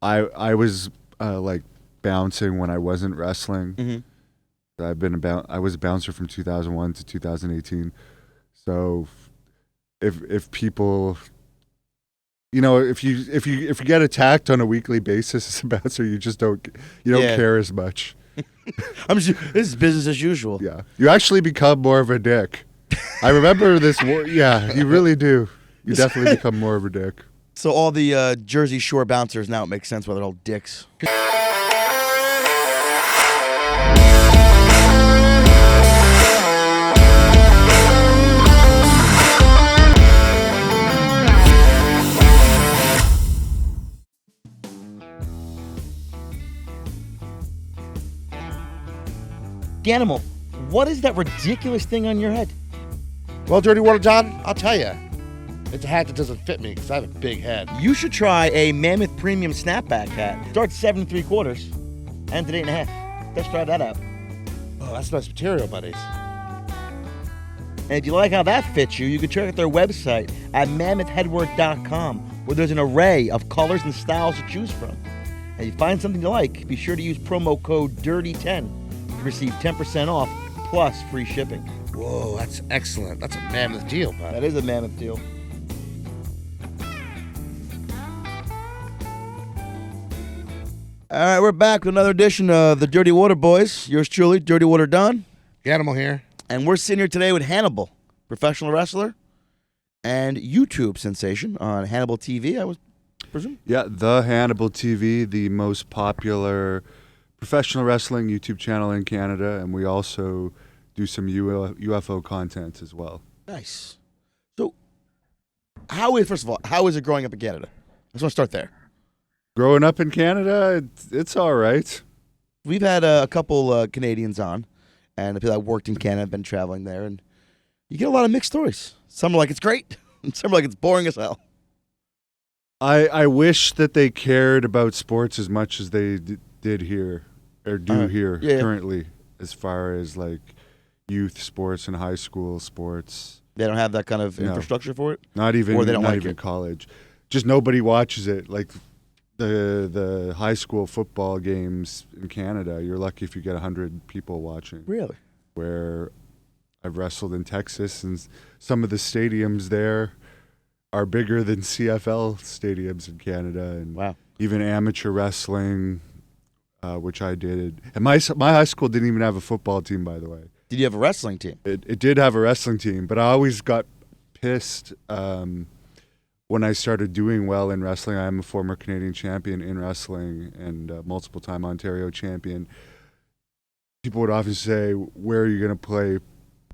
I was like bouncing when I wasn't wrestling. I was a bouncer from 2001 to 2018. So if people, if you get attacked on a weekly basis as a bouncer, you just don't care as much. This is business as usual. Yeah, you actually become more of a dick. I remember this. Yeah, you really do. You definitely become more of a dick. So all the Jersey Shore bouncers, now it makes sense why they're all dicks. Hannibal, what is that ridiculous thing on your head? Well, Dirty Water John, I'll tell you. It's a hat that doesn't fit me because I have a big head. You should try a Mammoth Premium Snapback hat. Starts 7 3/4, ends at 8 1/2. Let's try that out. Oh, that's nice material, buddies. And if you like how that fits you, you can check out their website at mammothheadwork.com, where there's an array of colors and styles to choose from. And if you find something you like, be sure to use promo code DIRTY10 to receive 10% off plus free shipping. Whoa, that's excellent. That's a mammoth deal, bud. That is a mammoth deal. All right, we're back with another edition of the Dirty Water Boys. Yours truly, Dirty Water Don. Animal here. And we're sitting here today with Hannibal, professional wrestler and YouTube sensation on Hannibal TV, I would presume. Yeah, the Hannibal TV, the most popular professional wrestling YouTube channel in Canada, and we also do some UFO content as well. Nice. So, first of all, how is it growing up in Canada? I just want to start there. Growing up in Canada, it's all right. We've had a couple Canadians on, and the people that worked in Canada have been traveling there, and you get a lot of mixed stories. Some are like it's great, and some are like it's boring as hell. I wish that they cared about sports as much as they did here, or do here currently, as far as like youth sports and high school sports. They don't have that kind of infrastructure for it? Not even, or they don't not like even it. college. Just nobody watches it. Like the high school football games in Canada, you're lucky if you get 100 people watching. Really? Where I've wrestled in Texas, and some of the stadiums there are bigger than CFL stadiums in Canada, and wow. Even amateur wrestling, which I did. And my high school didn't even have a football team, by the way. Did you have a wrestling team? It did have a wrestling team, but I always got pissed when I started doing well in wrestling. I'm a former Canadian champion in wrestling and multiple-time Ontario champion. People would often say, where are you going to play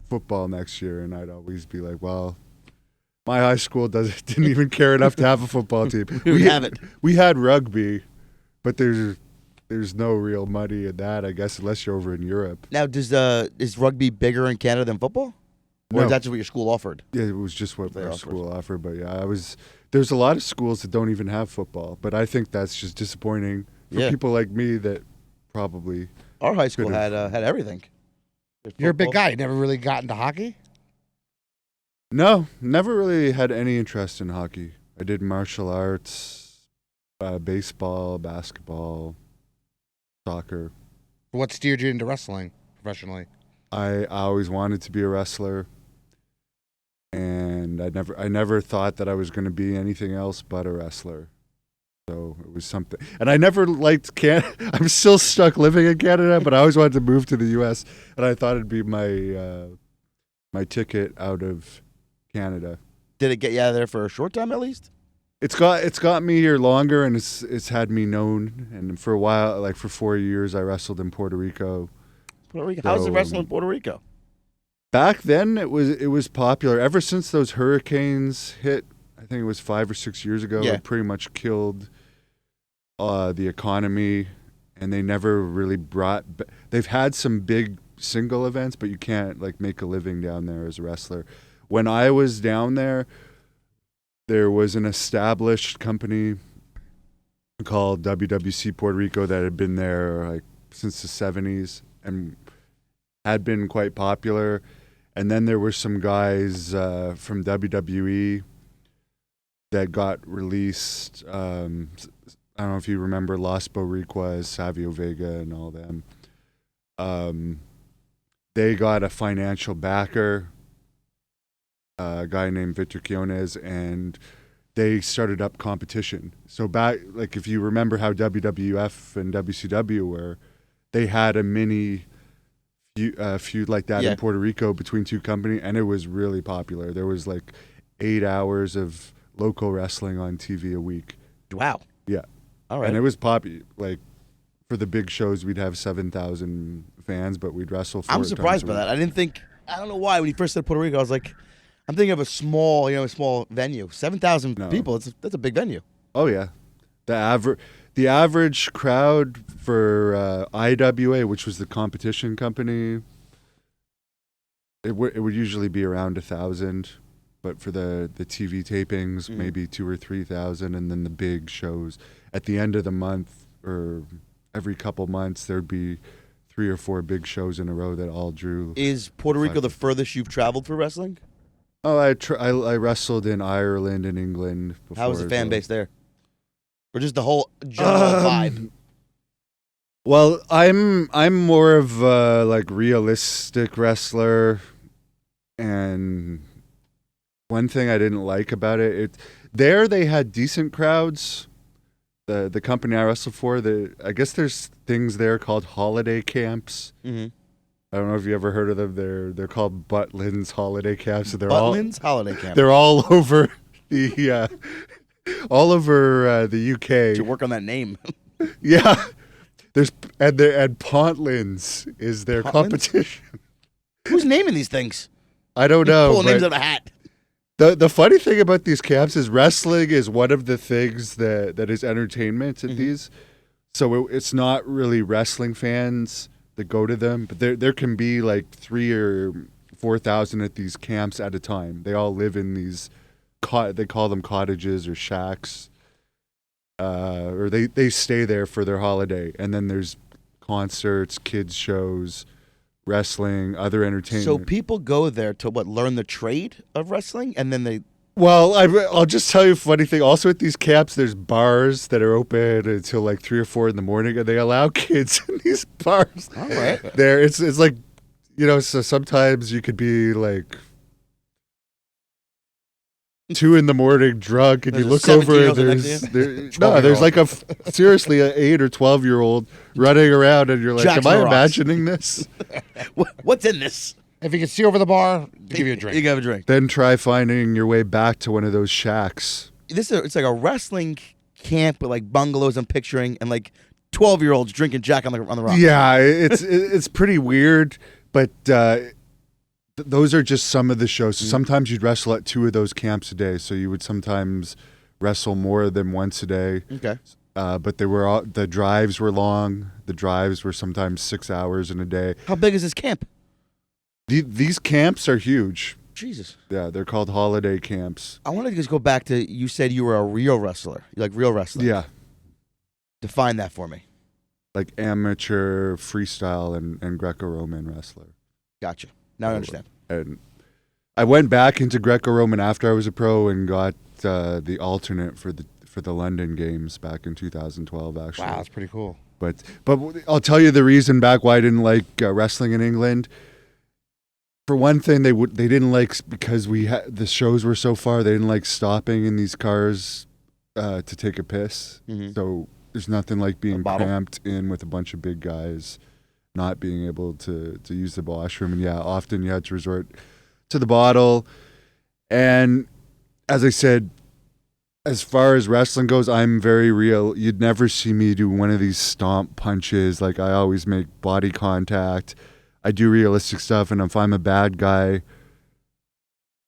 football next year? And I'd always be like, well, my high school didn't even care enough to have a football team. We had rugby, but there's no real money in that, I guess, unless you're over in Europe. Now, is rugby bigger in Canada than football? Or No. is that just what your school offered? Yeah, it was just what our school offered. But yeah, there's a lot of schools that don't even have football, but I think that's just disappointing for people like me that probably. Our high school had everything. You're a big guy. You never really got into hockey? No, never really had any interest in hockey. I did martial arts, baseball, basketball, soccer. What steered you into wrestling professionally? I always wanted to be a wrestler, and I never thought that I was going to be anything else but a wrestler. So it was something, and I never liked Canada. I'm still stuck living in Canada, but I always wanted to move to the U.S. and I thought it'd be my ticket out of Canada. Did it get you out of there for a short time at least? It's got me here longer, and it's had me known. And for a while, like for 4 years, I wrestled in Puerto Rico. How's it wrestling in Puerto Rico? Back then, it was popular. Ever since those hurricanes hit, I think it was 5 or 6 years ago. Yeah. It pretty much killed the economy, and they never really brought. They've had some big single events, but you can't like make a living down there as a wrestler. When I was down there, there was an established company called WWC Puerto Rico that had been there like since the 70s and had been quite popular. And then there were some guys from WWE that got released. I don't know if you remember Los Boricuas, Savio Vega, and all them. They got a financial backer, a guy named Victor Quiones, and they started up competition. So back, like if you remember how WWF and WCW were, they had a mini feud like that in Puerto Rico between two companies, and it was really popular. There was like 8 hours of local wrestling on TV a week. Wow. Yeah. All right. And it was popular. Like for the big shows, we'd have 7,000 fans, but we'd wrestle 4 I'm times surprised a by week. that. I don't know why when you first said Puerto Rico, I was like, I'm thinking of a small venue. 7,000 people. That's a big venue. Oh yeah, the average crowd for IWA, which was the competition company, it would usually be around 1,000, but for the TV tapings, maybe 2,000 or 3,000, and then the big shows at the end of the month or every couple months there'd be 3 or 4 big shows in a row that all drew. Is Puerto Rico the furthest you've traveled for wrestling? Oh, I wrestled in Ireland and England before. How was the fan base there? Or just the whole general vibe? Well, I'm more of a like realistic wrestler, and one thing I didn't like about it there they had decent crowds. The company I wrestled for, I guess there's things there called holiday camps. Mm-hmm. I don't know if you ever heard of them. They're called Butlins holiday camps. So Butlins holiday camp. They're all over the UK. Did you work on that name? Yeah, and Pontlins is their competition. Who's naming these things? I don't know. Pulling names out of a hat. The funny thing about these camps is wrestling is one of the things that is entertainment at these. So it's not really wrestling fans that go to them, but there can be like 3,000 or 4,000 at these camps at a time. They all live in these they call them cottages or shacks, or they stay there for their holiday. And then there's concerts, kids shows, wrestling, other entertainment. So people go there to learn the trade of wrestling, and then they. Well, I'll just tell you a funny thing. Also at these camps, there's bars that are open until like 3 or 4 in the morning, and they allow kids in these bars. All right. There, it's like, so sometimes you could be like 2 in the morning drunk, and There's you a look over and 17-year-old there's like seriously an 8 or 12-year-old running around, and you're like, Jack's am I the Rocks. imagining this? What's in this? If you can see over the bar, they give you a drink. You can have a drink. Then try finding your way back to one of those shacks. It's like a wrestling camp with like bungalows I'm picturing, and like 12-year-olds drinking Jack on the rocks. Yeah, it's pretty weird, but those are just some of the shows. So sometimes you'd wrestle at 2 of those camps a day. So you would sometimes wrestle more than once a day. Okay. But the drives were long. The drives were sometimes 6 hours in a day. How big is this camp? These camps are huge. Jesus. Yeah, they're called holiday camps. I wanted to just go back to, you said you were a real wrestler. You like real wrestling. Yeah, Define that for me. like amateur, freestyle, and Greco-Roman wrestler. Gotcha. Now I understand. And I went back into Greco-Roman after I was a pro and got the alternate for the London Games back in 2012. Actually, Wow, that's pretty cool. But I'll tell you the reason back why I didn't like wrestling in England. For one thing, they didn't like, because the shows were so far. They didn't like stopping in these cars to take a piss. Mhm. So there's nothing like being bottle? cramped in with a bunch of big guys, not being able to use the washroom. And yeah, often you had to resort to the bottle. And as I said, as far as wrestling goes, I'm very real. You'd never see me do one of these stomp punches. Like, I always make body contact. I do realistic stuff, and if I'm a bad guy,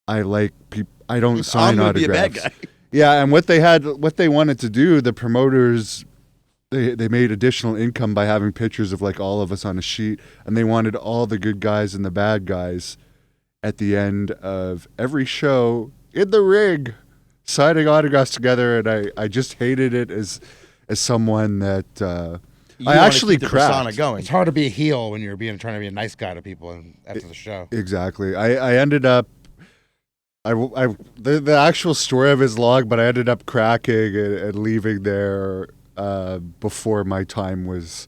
I like people. I don't sign I'm gonna autographs. be a bad guy. Yeah, and what they wanted to do, the promoters, they made additional income by having pictures of like all of us on a sheet, and they wanted all the good guys and the bad guys at the end of every show in the ring signing autographs together, and I just hated it as someone that You I wanna actually keep the persona cracked. going. It's hard to be a heel when you're trying to be a nice guy to people after the show. Exactly. I ended up. The actual story of his log, but I ended up cracking and leaving there before my time was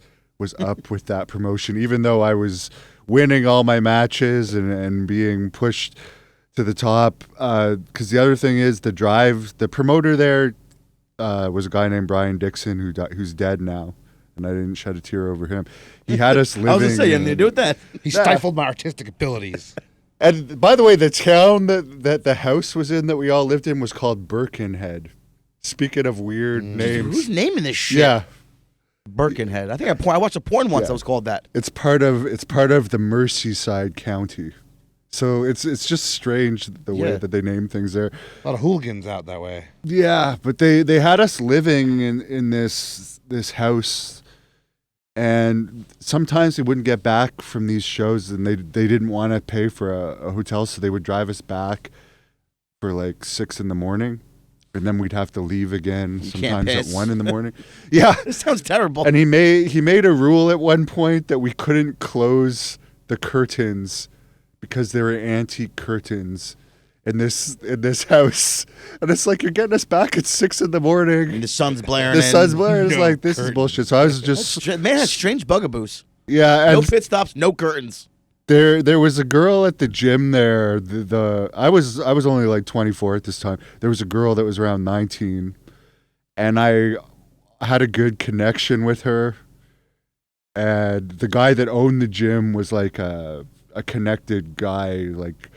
up with that promotion, even though I was winning all my matches and being pushed to the top. Because the other thing is the promoter there was a guy named Brian Dixon who's dead now, and I didn't shed a tear over him. He had us living. I was going to say, you have nothing to do with that. He stifled my artistic abilities. And by the way, the town that the house was in that we all lived in was called Birkenhead. Speaking of weird names. Who's naming this shit? Yeah. Birkenhead. I think I watched a porn once that was called that. It's part of the Merseyside County. So it's just strange the way that they name things there. A lot of hooligans out that way. Yeah, but they had us living in this house, and sometimes we wouldn't get back from these shows, and they didn't want to pay for a hotel, so they would drive us back for like 6 a.m. And then we'd have to leave again sometimes at 1 a.m. Yeah. This sounds terrible. And he made a rule at one point that we couldn't close the curtains because they were antique curtains in this house. And it's like, you're getting us back at 6 a.m. And the sun's blaring. The sun's blaring. It's No like, this is bullshit. So I was just Man has strange bugaboos. yeah. No And pit stops, no curtains. there was a girl at the gym there. I was only like 24 at this time. There was a girl that was around 19, and I had a good connection with her. And the guy that owned the gym was like a connected guy, like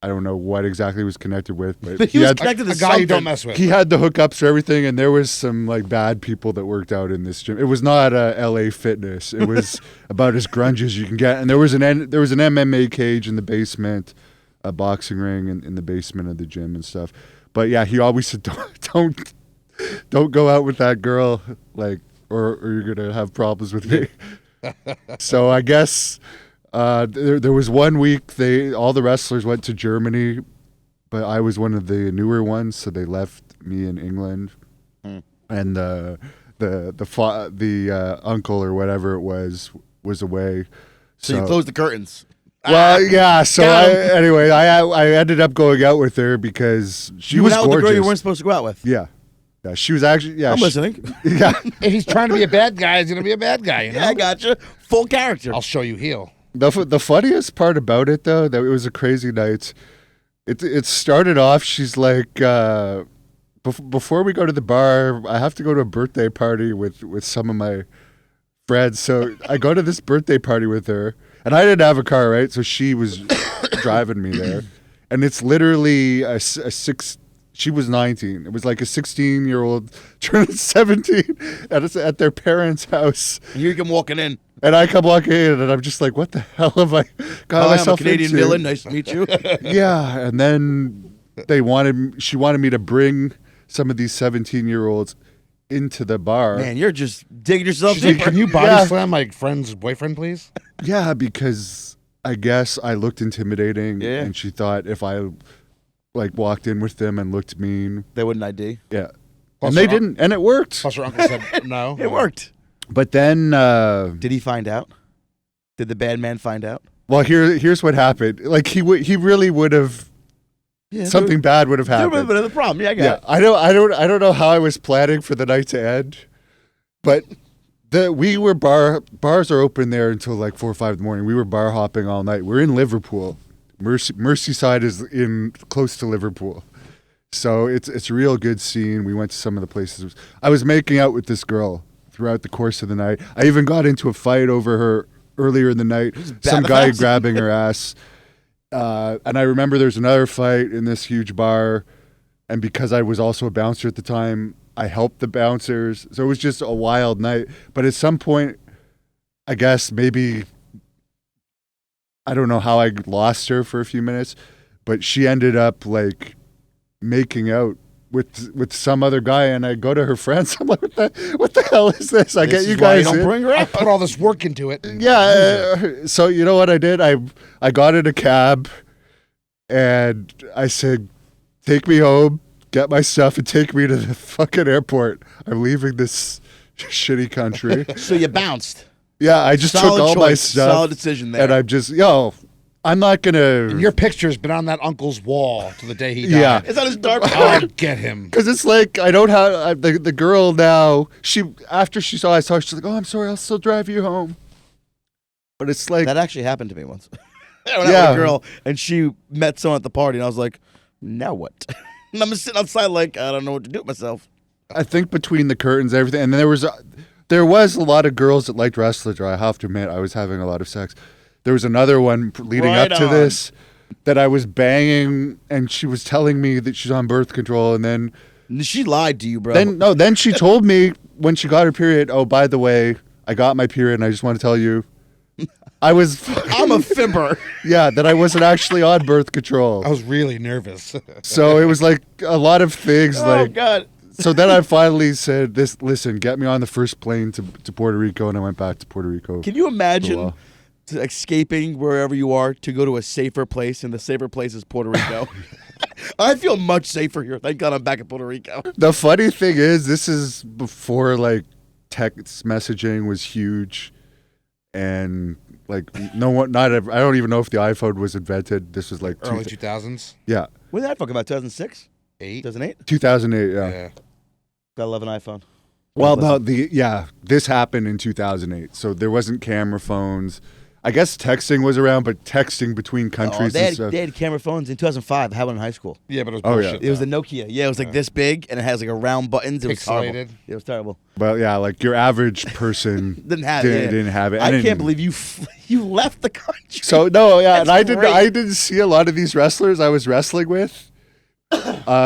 I don't know what exactly he was connected with, but He was had, connected to A guy you don't something. mess with. he had the hookups for everything, and there was some like bad people that worked out in this gym. It was not LA Fitness. It was about as grungy as you can get. And there was an MMA cage in the basement, a boxing ring in the basement of the gym and stuff. But yeah, he always said, don't go out with that girl, like, or you're gonna have problems with me. So I guess there was 1 week all the wrestlers went to Germany, but I was one of the newer ones, so they left me in England, and the uncle or whatever it was away. So you closed the curtains. Well, yeah. So anyway, I ended up going out with her because she You was went out with the gorgeous. girl you weren't supposed to go out with. Yeah, she was actually. Yeah, I'm listening. Yeah. If he's trying to be a bad guy, he's going to be a bad guy, you know? Yeah, I gotcha. Full character. I'll show you heel. The funniest part about it, though, that it was a crazy night. It started off. She's like, before we go to the bar, I have to go to a birthday party with some of my friends. So I go to this birthday party with her, and I didn't have a car, right? So she was driving me there, and it's literally a six. She was 19. It was like a 16-year-old turning 17 at their parents' house. And you come walking in. And I come walking in, and I'm just like, what the hell have I got Hi, I'm a myself Canadian into? villain. Nice to meet you. Yeah, and then she wanted me to bring some of these 17-year-olds into the bar. Man, you're just digging yourself She's like, deeper. can you body Yeah. slam my friend's boyfriend, please? Yeah, because I guess I looked intimidating, Yeah. and she thought if I like walked in with them and looked mean, They wouldn't ID. yeah, Plus and they her didn't, and it worked. Plus her uncle said no. It worked. But then, Did he find out? Did the bad man find out? well, here's what happened. Like he really would have Yeah, something bad would have There would have happened. been the problem. Yeah, I got Yeah, it. I don't know how I was planning for the night to end, but bars are open there until like 4 or 5 in the morning. We were bar hopping all night. We're in Liverpool. Merseyside is in close to Liverpool, so it's a real good scene. We went to some of the places. I was making out with this girl throughout the course of the night. I even got into a fight over her earlier in the night. Some guy badass. grabbing her ass. And I remember there's another fight in this huge bar, and because I was also a bouncer at the time, I helped the bouncers. So it was just a wild night. But at some point, I guess maybe, I don't know how I lost her for a few minutes, but she ended up like making out with some other guy, and I go to her friends. I'm like, what the hell is this? I This get you is why guys don't in. bring her I up. put all this work into it. Yeah. So you know what I did? I got in a cab, and I said, "Take me home, get my stuff, and take me to the fucking airport. I'm leaving this shitty country." So you bounced. Yeah, I just Solid took all my choice. stuff. Solid decision there. And I'm just, I'm not gonna. And your picture's been on that uncle's wall to the day he died. Yeah. It's on his dartboard. I'll get him. Because it's like I don't have the girl now. After she saw she's like, "Oh, I'm sorry, I'll still drive you home." But it's like That actually happened to me once. I went out with a girl, and she met someone at the party, and I was like, now what? And I'm just sitting outside like, I don't know what to do with myself. I think between the curtains, and everything, and then there was a lot of girls that liked wrestlers. I have to admit, I was having a lot of sex. There was another one leading Right up to on. this that I was banging, and she was telling me that she's on birth control, and then She lied to you, bro. then she told me when she got her period. Oh, by the way, I got my period, and I just want to tell you, I was. I'm a fibber. Yeah, that I wasn't actually on birth control. I was really nervous. So it was like a lot of things. Oh, like God. So then I finally said, listen, get me on the first plane to Puerto Rico, and I went back to Puerto Rico. Can you imagine Wow. escaping wherever you are to go to a safer place, and the safer place is Puerto Rico? I feel much safer here. Thank God I'm back in Puerto Rico. The funny thing is, this is before like text messaging was huge, and like I don't even know if the iPhone was invented. This was like Early 2000s. yeah, When did that fucking about? 2006? 8. 2008? 2008. Yeah. Yeah. Gotta love an iPhone. Well, no, this happened in 2008, so there wasn't camera phones. I guess texting was around, but texting between countries they and stuff. had camera phones in 2005. I had one in high school. Yeah, but it was Oh, yeah. bullshit. It was though. the Nokia. Yeah, it was like this big, and it has like a round buttons. It was terrible. Pixelated. It was terrible. But yeah, like your average person Didn't have it. didn't have it. I didn't- can't believe you you left the country. So no, yeah, and That's great. I didn't see a lot of these wrestlers I was wrestling with,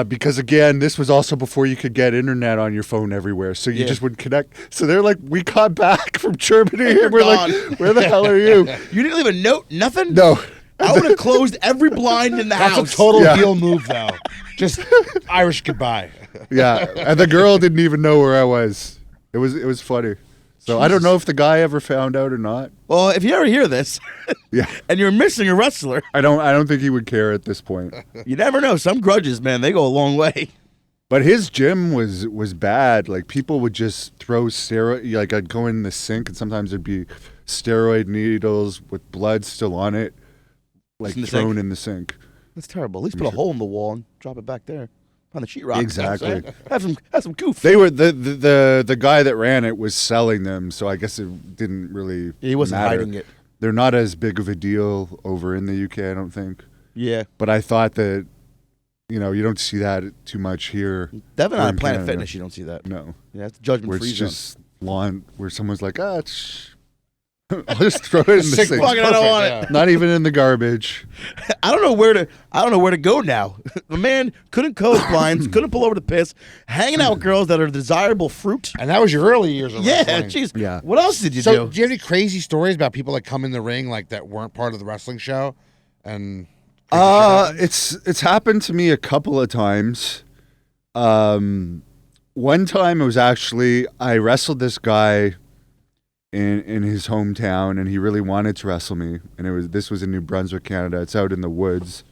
because again, this was also before you could get internet on your phone everywhere, so you Yeah. just wouldn't connect. So they're like, we got back from Germany, You're and we're gone. like, where the hell are you? You didn't leave a note, nothing? No, I would have closed every blind in the That's house. a total Yeah. heel move, though. Just Irish goodbye. yeah, and the girl didn't even know where I was. It was funny. So I don't know if the guy ever found out or not. Well, if you ever hear this, Yeah, and you're missing a wrestler, I don't think he would care at this point. you never know. Some grudges, man, they go a long way. But his gym was bad. Like people would just throw steroid. Like I'd go in the sink, and sometimes there'd be steroid needles with blood still on it, like in the thrown sink? in the sink. That's terrible. At least put a hole in the wall and drop it back there on the sheetrock. Exactly. Have some goof. They were the guy that ran it was selling them, so I guess it didn't really. He wasn't matter. hiding it. They're not as big of a deal over in the UK, I don't think. Yeah. But I thought that, you don't see that too much here. Definitely Or on in Planet Canada. Fitness, you don't see that. No, Yeah, it's judgment where free it's zone. just lawn, where someone's like, I'll just throw it in the Sick sink. Fucking I don't want it. yeah. Not even in the garbage. I don't know where to go now. The man couldn't close blinds, couldn't pull over the piss, hanging out with girls that are desirable fruit. And that was your early years of Yeah, wrestling. jeez. Yeah. What else did you So, do? do you have any crazy stories about people that come in the ring like that weren't part of the wrestling show? And crazy shit happens? It's happened to me a couple of times. One time it was actually I wrestled this guy in his hometown, and he really wanted to wrestle me, and this was in New Brunswick, Canada. It's out in the woods,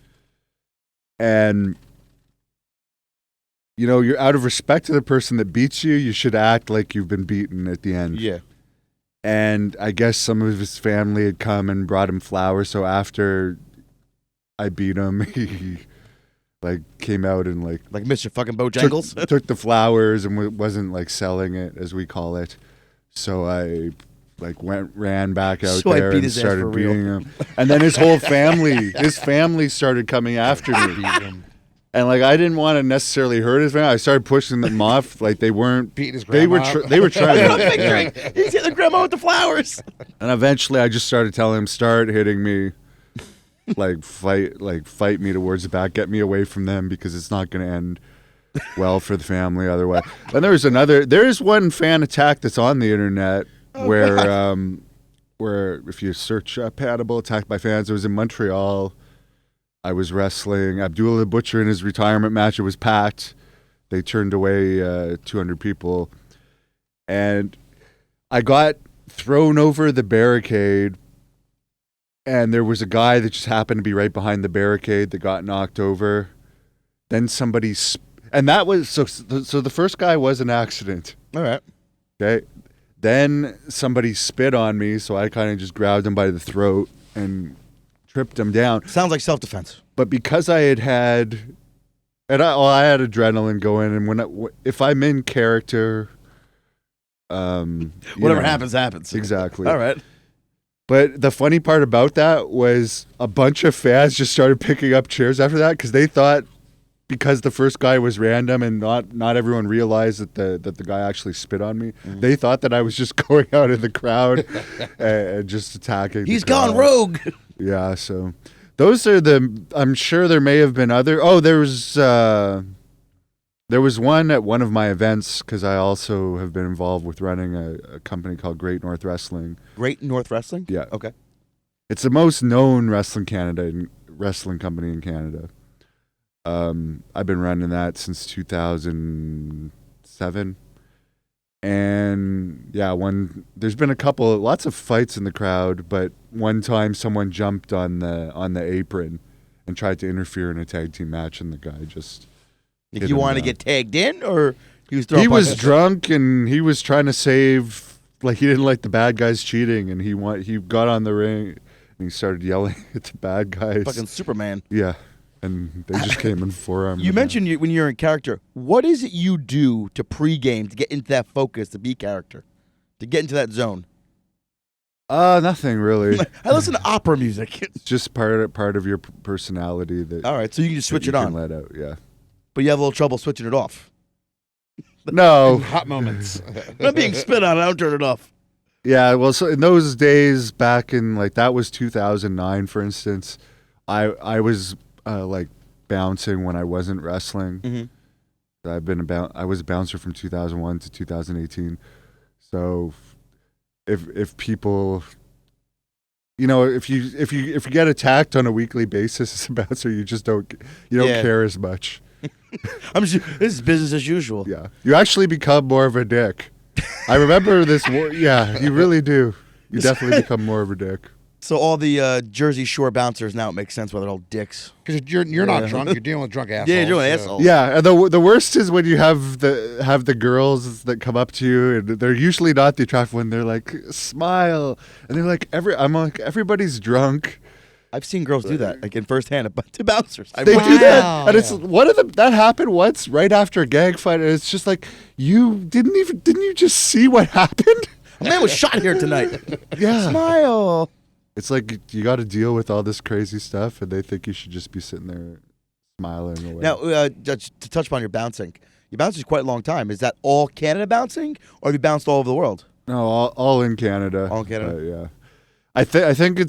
and you're out of respect to the person that beats you, you should act like you've been beaten at the end. Yeah. And I guess some of his family had come and brought him flowers. So after I beat him, he like came out and like Like Mr. fucking Bojangles? took the flowers and wasn't like selling it, as we call it. So I like ran back out So I there beat and his ass started for real. beating him. And then his family started coming after me. And like I didn't want to necessarily hurt his family. I started pushing them off like they weren't. Beating his They were grandma. they were trying to. Picturing, he's hitting the grandma with the flowers. And eventually, I just started telling him, "Start hitting me, fight me towards the back, get me away from them because it's not going to end well for the family otherwise." And there's one fan attack that's on the internet where if you search up Hannibal attacked by fans, it was in Montreal. I was wrestling Abdullah the Butcher in his retirement match. It was packed. They turned away 200 people, and I got thrown over the barricade, and there was a guy that just happened to be right behind the barricade that got knocked over. Then somebody, and that was so the first guy was an accident. All right. Okay, then somebody spit on me, so I kind of just grabbed him by the throat and tripped him down. Sounds like self-defense. But because I had I had adrenaline going, and if I'm in character, whatever happens, happens. Exactly. All right. But the funny part about that was a bunch of fans just started picking up chairs after that because they thought, because the first guy was random and not everyone realized that the guy actually spit on me. Mm-hmm. They thought that I was just going out in the crowd and just attacking. He's gone rogue. Yeah, so those are I'm sure there may have been other. Oh, there was one at one of my events because I also have been involved with running a company called Great North Wrestling. Great North Wrestling? Yeah. Okay. It's the most known wrestling company in Canada. I've been running that since 2007. And yeah, there's been lots of fights in the crowd, but one time someone jumped on the apron and tried to interfere in a tag team match, and the guy just If you want to get tagged in, or he was drunk and he was trying to save, like he didn't like the bad guys cheating, and he got on the ring and he started yelling at the bad guys. Fucking Superman. Yeah. And they just came and forearmed. You mentioned when you're in character. What is it you do to pregame to get into that focus, to be character, to get into that zone? Nothing really. I listen to opera music. It's just part of your personality that. All right, so you can just switch it on. Let out, yeah. But you have a little trouble switching it off. No. In hot moments. I'm being spit on. I don't turn it off. Yeah, well, so in those days back in that was 2009, for instance, I was. Like bouncing when I wasn't wrestling. Mm-hmm. I was a bouncer from 2001 to 2018. So if people, if you get attacked on a weekly basis as a bouncer, you just don't care as much. This is business as usual. Yeah, you actually become more of a dick. I remember this. Yeah, you really do. You definitely become more of a dick. So all the Jersey Shore bouncers, now it makes sense why they're all dicks. Because you're not drunk. You're dealing with drunk assholes. Yeah, you're doing assholes. Yeah, and the worst is when you have the girls that come up to you, and they're usually not the attractive one. They're like, smile, and they're like, I'm like, everybody's drunk. I've seen girls do that, like in firsthand, to bouncers. They do that, and it's one of them that happened once right after a gang fight, and it's just like, didn't you just see what happened? A man was shot here tonight. Yeah, smile. It's like you got to deal with all this crazy stuff, and they think you should just be sitting there smiling away. Now, to touch upon your bouncing is quite a long time. Is that all Canada bouncing, or have you bounced all over the world? No, all in Canada. All in Canada. Yeah, I think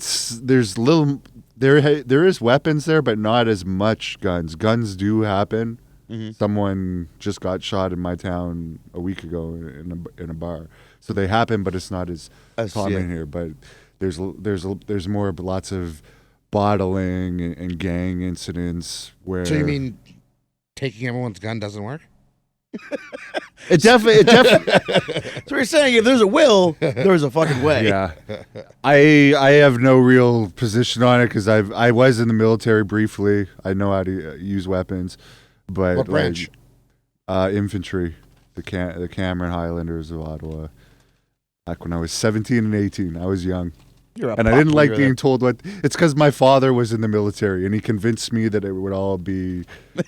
there is weapons there, but not as much guns. Guns do happen. Mm-hmm. Someone just got shot in my town a week ago in a bar, so they happen, but it's not as common here. But there's lots of bottling and gang incidents where. So you mean taking everyone's gun doesn't work? It definitely. So you're saying if there's a will, there's a fucking way. Yeah, I have no real position on it because I was in the military briefly. I know how to use weapons, but what branch? Infantry, the Cameron Highlanders of Ottawa. Back when I was 17 and 18, I was young. And I didn't like being told what. It's because my father was in the military, and he convinced me that it would all be.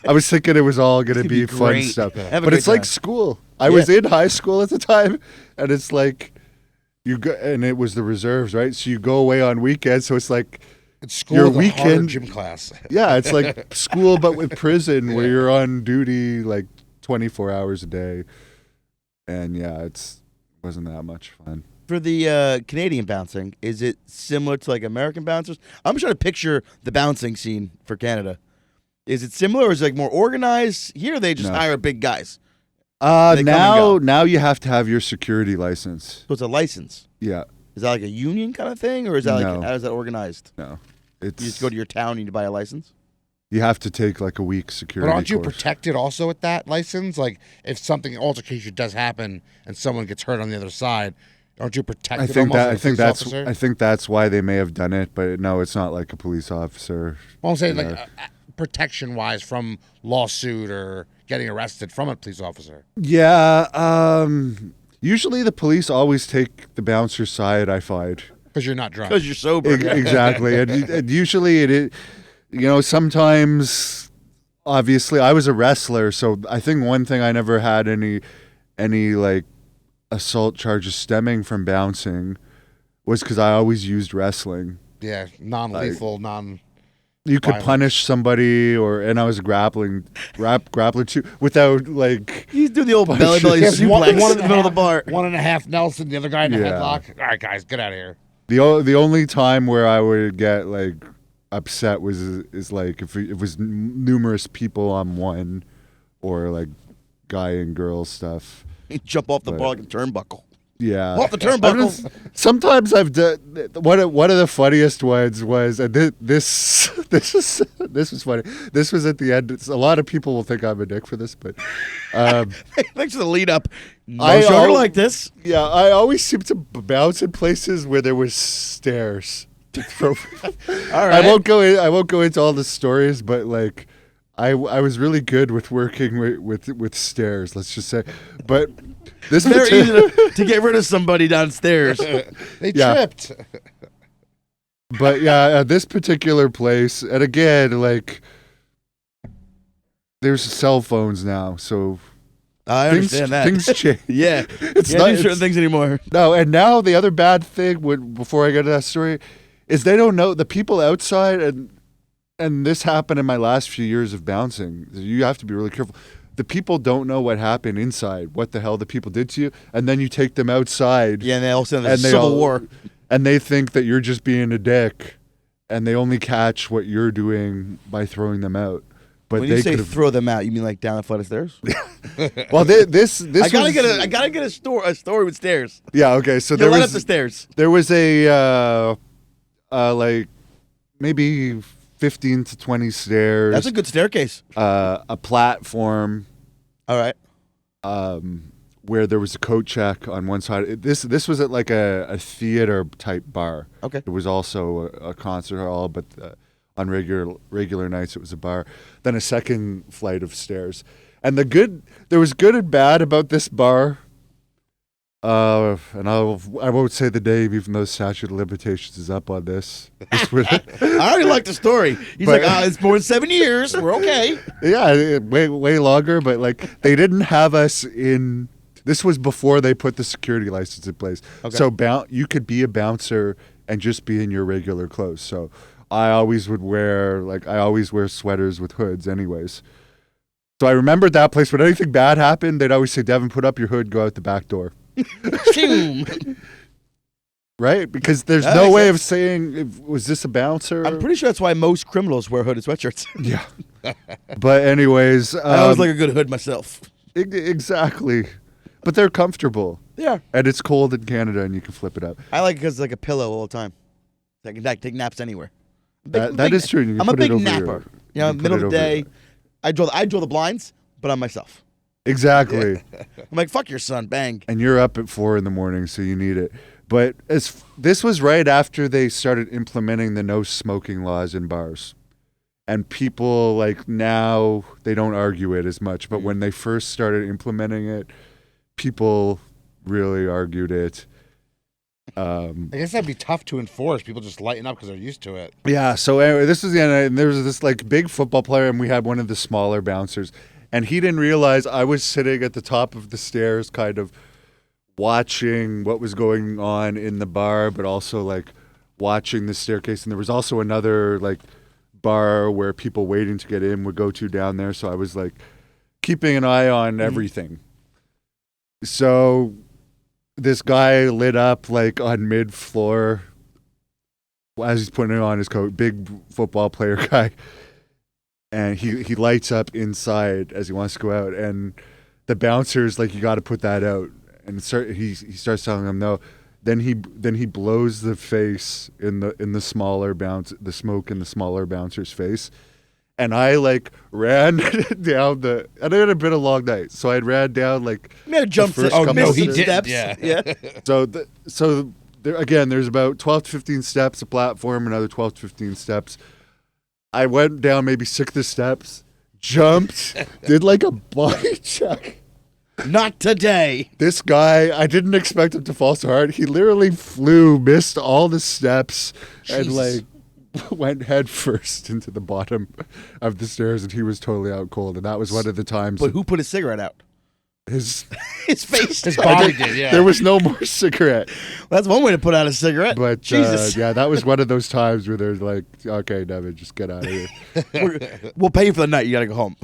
I was thinking it was all going to be fun stuff, but it's like school. I was in high school at the time, and it's like you go, and it was the reserves, right? So you go away on weekends, so it's like it's school your with weekend a harder gym class. Yeah, it's like school, but with prison, where you're on duty like 24 hours a day, and it wasn't that much fun. For the Canadian bouncing, is it similar to like American bouncers? I'm trying to picture the bouncing scene for Canada. Is it similar, or is it like more organized? Here they just hire big guys. Now you have to have your security license. So it's a license. Yeah. Is that like a union kind of thing, or is that No. how is that organized? No. You just go to your town and you buy a license? You have to take like a week security But aren't you course. protected also with that license? Like if something altercation does happen and someone gets hurt on the other side, aren't you protected? I think that's why they may have done it, but no, it's not like a police officer. Well, I'm saying like protection wise from lawsuit or getting arrested from a police officer. Yeah, usually the police always take the bouncer's side, I find. Because you're not drunk. Because you're sober. Exactly. And usually sometimes, obviously, I was a wrestler, so I think one thing I never had any like assault charges stemming from bouncing was because I always used wrestling. Yeah, non-lethal, You could punish somebody, and I was a grappler too, without like. He's doing the old belly suplex one in the middle of the bar. 1.5 Nelson, the other guy in a Yeah. headlock. All right, guys, get out of here. The only time where I would get like upset is like if it was numerous people on one, or like guy and girl stuff. He jump off the bar like a turnbuckle. Yeah, Off the turnbuckle. Sometimes I've done one of the funniest ones was, and this was funny. This was at the end. A lot of people will think I'm a dick for this, but Thanks for the lead up. I No sugar like this. yeah, I always seem to bounce in places where there was stairs. All right. I won't go into all the stories, but like I was really good with working with stairs. Let's just say, but this Very easy to get rid of somebody downstairs. They Yeah. tripped. But yeah, at this particular place, and again, like there's cell phones now, so I understand that. things change. Yeah. It's Can't not do certain it's- things anymore. No, and now the other bad thing before I get to that story is they don't know the people outside, and this happened in my last few years of bouncing. You have to be really careful. The people don't know what happened inside, what the hell the people did to you, and then you take them outside. Yeah, and they all send the and they Civil all- War. and they think that you're just being a dick, and they only catch what you're doing by throwing them out. But When they you say could've- throw them out, you mean like down a flight of stairs? well, this I gotta was, get a story with stairs. yeah, okay. So You there light up was the stairs. there was a like maybe 15 to 20 stairs. That's a good staircase. A platform All right. where there was a coat check on one side. This was at like a theater type bar. Okay. It was also a concert hall, but on regular nights it was a bar. Then a second flight of stairs, and there was good and bad about this bar. And I won't say the name, even though statute of limitations is up on this. I already like the story. He's But- like, it's more than 7 years. We're okay. Yeah, way longer, but like they didn't have us in. This was before they put the security license in place. Okay. So you could be a bouncer and just be in your regular clothes. So I always wear sweaters with hoods, anyways. So I remembered that place. When anything bad happened, they'd always say, "Devin, put up your hood, go out the back door." Shoom. Right? Because there's That no makes way sense. of saying, was this a bouncer? I'm pretty sure that's why most criminals wear hooded sweatshirts. Yeah. But anyways. I always like a good hood myself. Exactly. But they're comfortable. Yeah. And it's cold in Canada and you can flip it up. I like it because it's like a pillow all the time. I can take naps anywhere. That is true. You can I'm a put it big over napper. you You know, can put middle it of the over day, your- I draw the blinds, but I'm myself. Exactly. I'm like, fuck your son, bang. And you're up at 4 a.m, so you need it. But this was right after they started implementing the no smoking laws in bars. And people like now they don't argue it as much, but when they first started implementing it, people really argued it. I guess that'd be tough to enforce. People just lighten up because they're used to it. Yeah, so anyway, this was the end, and there was this like big football player, and we had one of the smaller bouncers, and he didn't realize I was sitting at the top of the stairs, kind of watching what was going on in the bar, but also like watching the staircase, and there was also another like bar where people waiting to get in would go to down there, so I was like keeping an eye on everything. So this guy lit up like on mid-floor as he's putting it on his coat, big football player guy, and he lights up inside as he wants to go out, and the bouncer's like, you got to put that out, and he starts telling him no. Then he blows the face in the smaller the smoke in the smaller bouncer's face. And I like ran down and it had been a long night, so I ran down like You made a jump first set. Oh, couple no, of he steps. didn't. Yeah. Yeah. So there, again, there's about 12 to 15 steps, a platform, another 12 to 15 steps. I went down maybe 6 of the steps, jumped, did like a body check, Not today. This guy, I didn't expect him to fall so hard. He literally flew, missed all the steps, and Jesus. went head first into the bottom of the stairs, and he was totally out cold. And that was one of the times But who put his cigarette out? his His face. His body did, yeah. there was no more cigarette. That's one way to put out a cigarette. But Jesus. yeah, that was one of those times where they're like, okay, Devin, just get out of here. We'll pay you for the night. You got to go home.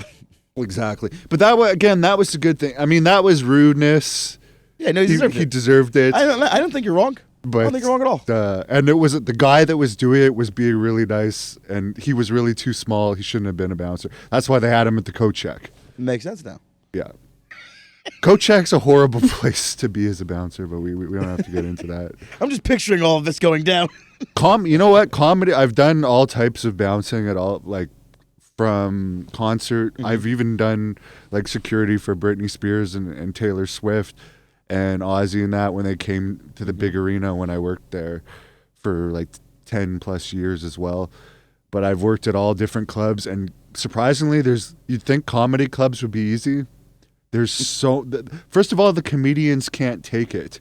Exactly. But that was, again, that was a good thing. I mean, that was rudeness. Yeah, no, he deserved He it. deserved it. I don't think you're wrong. But I don't think you're wrong at all. And it was the guy that was doing it was being really nice, and he was really too small. He shouldn't have been a bouncer. That's why they had him at the coat check. Makes sense now. Yeah. Coat check's a horrible place to be as a bouncer, but we don't have to get into that. I'm just picturing all of this going down. You know what? Comedy. I've done all types of bouncing at all, like from concert. Mm-hmm. I've even done like security for Britney Spears and Taylor Swift and Ozzy and that when they came to the big arena when I worked there for like 10 plus years as well. But I've worked at all different clubs, and surprisingly, you'd think comedy clubs would be easy. First of all, the comedians can't take it,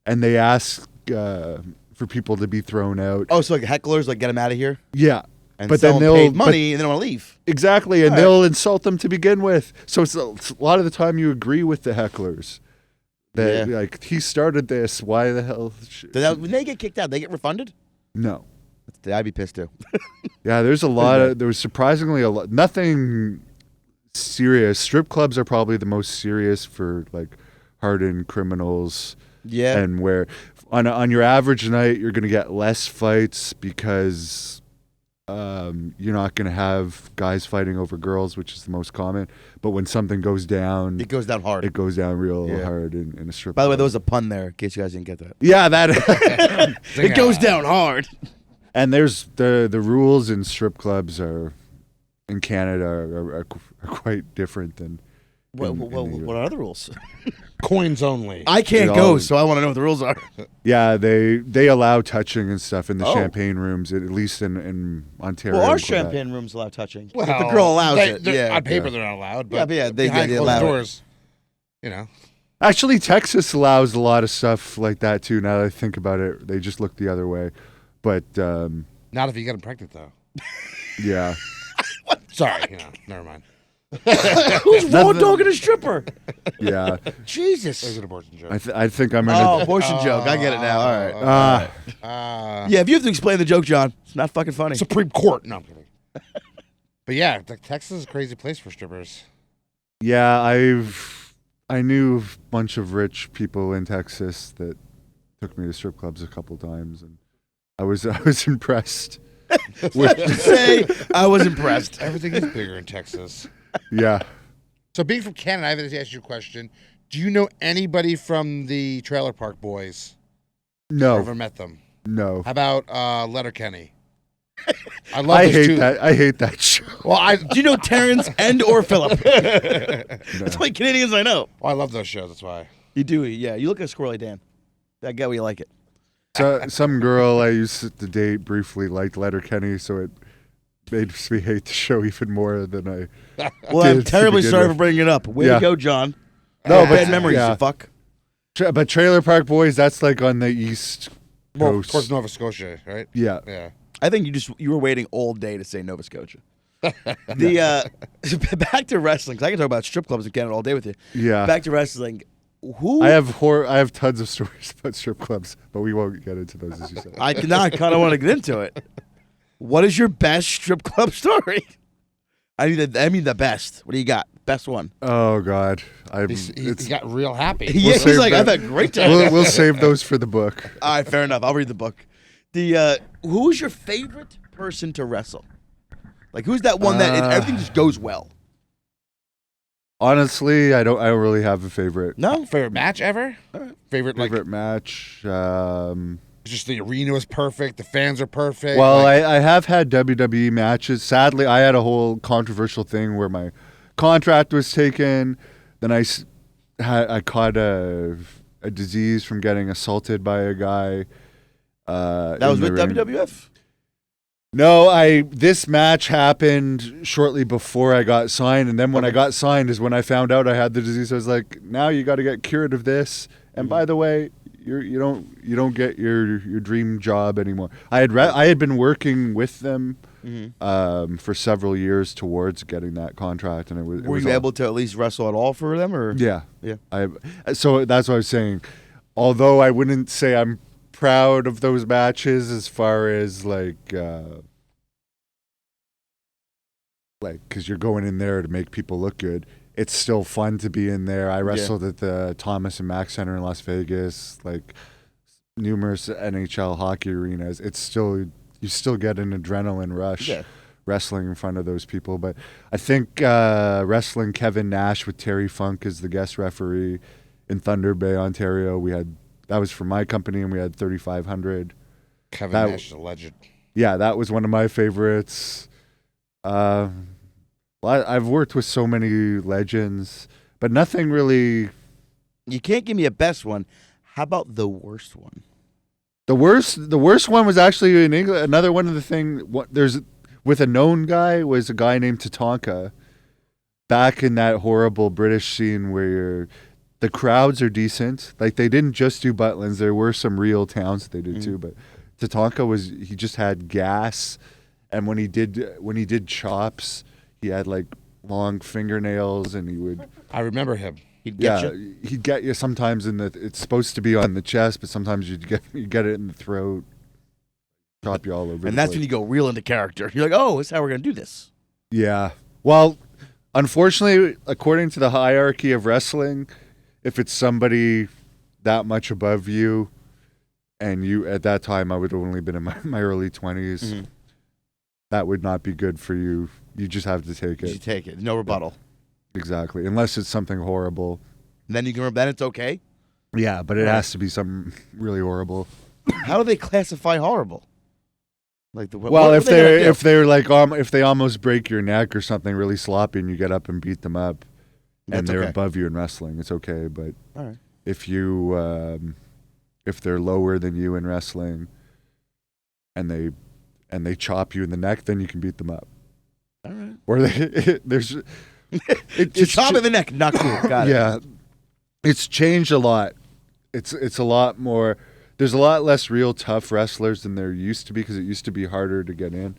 and they ask for people to be thrown out. Oh, so like hecklers, like get them out of here? Yeah. And But sell then them they'll paid money and they don't want to leave. Exactly, and All right. they'll insult them to begin with. So it's a lot of the time you agree with the hecklers. That Yeah. like he started this. Why the hell? When they get kicked out, they get refunded? No. I'd be pissed too. Yeah, there was surprisingly a lot. Nothing serious. Strip clubs are probably the most serious for like hardened criminals. Yeah. And where on your average night you're going to get less fights because you're not going to have guys fighting over girls, which is the most common. But when something goes down, It goes down hard. it goes down real Yeah. hard in a strip By the way, club. there was a pun there, in case you guys didn't get that. Yeah, that. It goes down hard. And there's the rules in strip clubs in Canada are quite different than. What in the are other rules? Coins only. I can't It go, all- so I want to know what the rules are. Yeah, they allow touching and stuff in the Oh. champagne rooms, at least in Ontario. Well, our and Quebec. champagne rooms allow touching. Well, If the girl allows it. they're- Yeah. On paper, they're not allowed. But Yeah, but yeah, they behind closed allow it. doors. You know. Actually, Texas allows a lot of stuff like that too. Now that I think about it, they just look the other way. But Not if you get them pregnant, though. yeah, Sorry. Never mind. Who's raw dogging a stripper? yeah. There's Jesus. an abortion joke. I think I'm Oh, gonna. abortion joke. I get it now. All right. Yeah, if you have to explain the joke, John, it's not fucking funny. Supreme Court. No, I'm kidding. But yeah, Texas is a crazy place for strippers. Yeah, I knew a bunch of rich people in Texas that took me to strip clubs a couple times, and I was impressed. Say I was impressed. Everything is bigger in Texas. Yeah. So being from Canada, I have to ask you a question. Do you know anybody from the Trailer Park Boys? No. Ever met them? No. How about Letterkenny? I love I those hate two. that. I hate that show. Well, Do you know Terrence and or Philip? That's the only Canadians I know. I love those shows. That's why. You do, yeah. You look at Squirrely Dan. I get why you like it. So, some girl I used to date briefly liked Letterkenny, so it made me hate the show even more than I. Well, I'm did to terribly begin sorry with. for bringing it up. Way Yeah. to go, John. No, but bad memories, yeah. you fuck. But Trailer Park Boys, that's like on the east Well, coast. towards Nova Scotia, right? Yeah. Yeah. I think you were waiting all day to say Nova Scotia. Back to wrestling, 'cause I can talk about strip clubs in Canada all day with you. Yeah. Back to wrestling. Who I have tons of stories about strip clubs, but we won't get into those as you said. I kind of want to get into it. What is your best strip club story? I mean the best. What do you got? Best one. Oh God, He got real happy. Yeah, he's save like, that. I've had a great time. we'll save those for the book. All right, fair enough. I'll read the book. Who's your favorite person to wrestle? Like, who's that one that everything just goes well? Honestly, I don't really have a favorite No, Favorite match ever? Favorite match. just the arena was perfect. The fans are perfect. Well, like, I have had WWE matches. Sadly, I had a whole controversial thing where my contract was taken. Then I caught a disease from getting assaulted by a guy. that was with WWF. No, this match happened shortly before I got signed, and then when I got signed is when I found out I had the disease. I was like, now you got to get cured of this. And by the way, you don't get your dream job anymore. I had been working with them for several years towards getting that contract, and Were you able to at least wrestle at all for them, or Yeah. Yeah. So that's what I was saying. Although I wouldn't say I'm proud of those matches as far as because you're going in there to make people look good. It's still fun to be in there. I wrestled at the Thomas and Mack Center in Las Vegas, like numerous NHL hockey arenas. You still get an adrenaline rush wrestling in front of those people. But I think wrestling Kevin Nash with Terry Funk as the guest referee in Thunder Bay, Ontario, that was for my company, and we had 3,500. Kevin Nash is a legend. Yeah, that was one of my favorites. I've worked with so many legends, but nothing really. You can't give me a best one. How about the worst one? The worst one was actually in England. Another one of the thing. There's with a known guy was a guy named Tatanka. Back in that horrible British scene where the crowds are decent. Like they didn't just do Butlins. There were some real towns that they did too. But Tatanka he just had gas, and when he did chops, he had like long fingernails, and he would. I remember him. He'd get you. He'd get you sometimes it's supposed to be on the chest, but sometimes you get it in the throat, chop you all over. And that's when you go real into character. You're like, oh, this is how we're gonna do this. Yeah. Well, unfortunately, according to the hierarchy of wrestling, if it's somebody that much above you, and you at that time I would have only been in my early 20s, that would not be good for you. You just have to take it. You take it. No rebuttal. Exactly. Unless it's something horrible. And then then it's okay. Yeah, but it has to be something really horrible. How do they classify horrible? Like if they almost break your neck or something really sloppy, and you get up and beat them up, and they're above you in wrestling, it's okay. But if they're lower than you in wrestling, and they chop you in the neck, then you can beat them up. All right. Or there's it's chop in the neck, not cool. Got it. Yeah, it's changed a lot. It's a lot more. There's a lot less real tough wrestlers than there used to be, because it used to be harder to get in.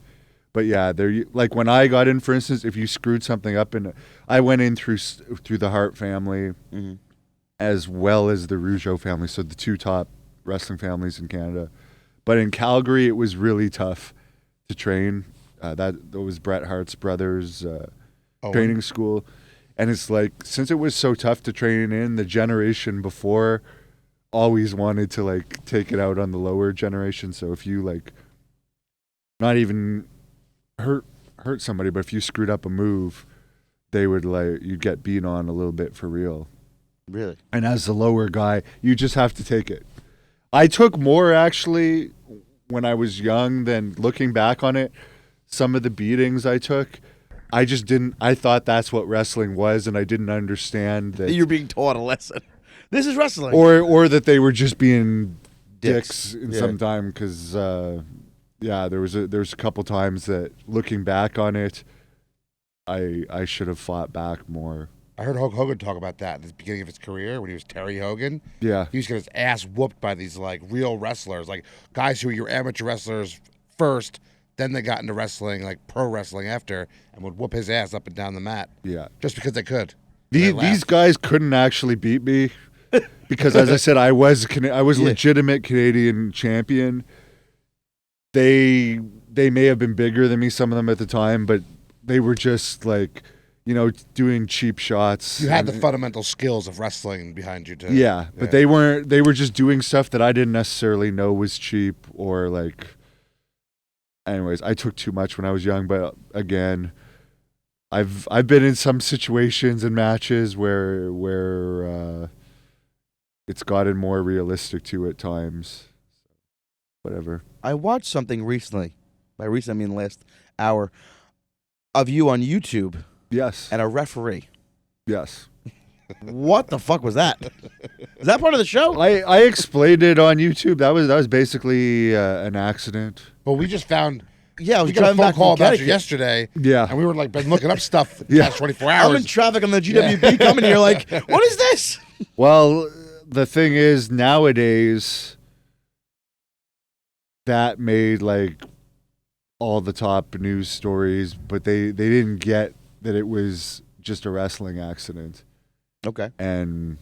But yeah, like when I got in, for instance, if you screwed something up, I went in through the Hart family, as well as the Rougeau family, so the two top wrestling families in Canada. But in Calgary, it was really tough to train. That was Bret Hart's brother's training school. And it's like, since it was so tough to train in, the generation before always wanted to like take it out on the lower generation. So if you like not even hurt somebody, but if you screwed up a move, they would you'd get beat on a little bit for real. Really? And as the lower guy, you just have to take it. I took more actually when I was young than looking back on it. Some of the beatings I took, I just didn't. I thought that's what wrestling was, and I didn't understand that you're being taught a lesson. This is wrestling, or that they were just being dicks in some time. Because there was a couple times that looking back on it, I should have fought back more. I heard Hulk Hogan talk about that at the beginning of his career when he was Terry Hogan. Yeah, he was getting his ass whooped by these like real wrestlers, like guys who were your amateur wrestlers first. Then they got into wrestling, like pro wrestling after, and would whoop his ass up and down the mat. Yeah. Just because they could. These guys couldn't actually beat me because, as I said, I was legitimate Canadian champion. They may have been bigger than me, some of them at the time, but they were just like, doing cheap shots. You had the fundamental skills of wrestling behind you too. Yeah, but they weren't. They were just doing stuff that I didn't necessarily know was cheap or like. Anyways, I took too much when I was young, but again, I've been in some situations and matches where it's gotten more realistic too at times. Whatever. I watched something recently. By recent, I mean last hour, of you on YouTube. Yes. And a referee. Yes. What the fuck was that? Is that part of the show? I explained it on YouTube. That was basically an accident. Well, we just found Yeah, I was We got a driving phone back call from about you Connecticut. yesterday. Yeah. And we were like, been looking up stuff the Yeah. past 24 I'm in hours. traffic on the GWB coming here like, what is this? Well, the thing is, nowadays, that made like all the top news stories, but they didn't get that it was just a wrestling accident. Okay. And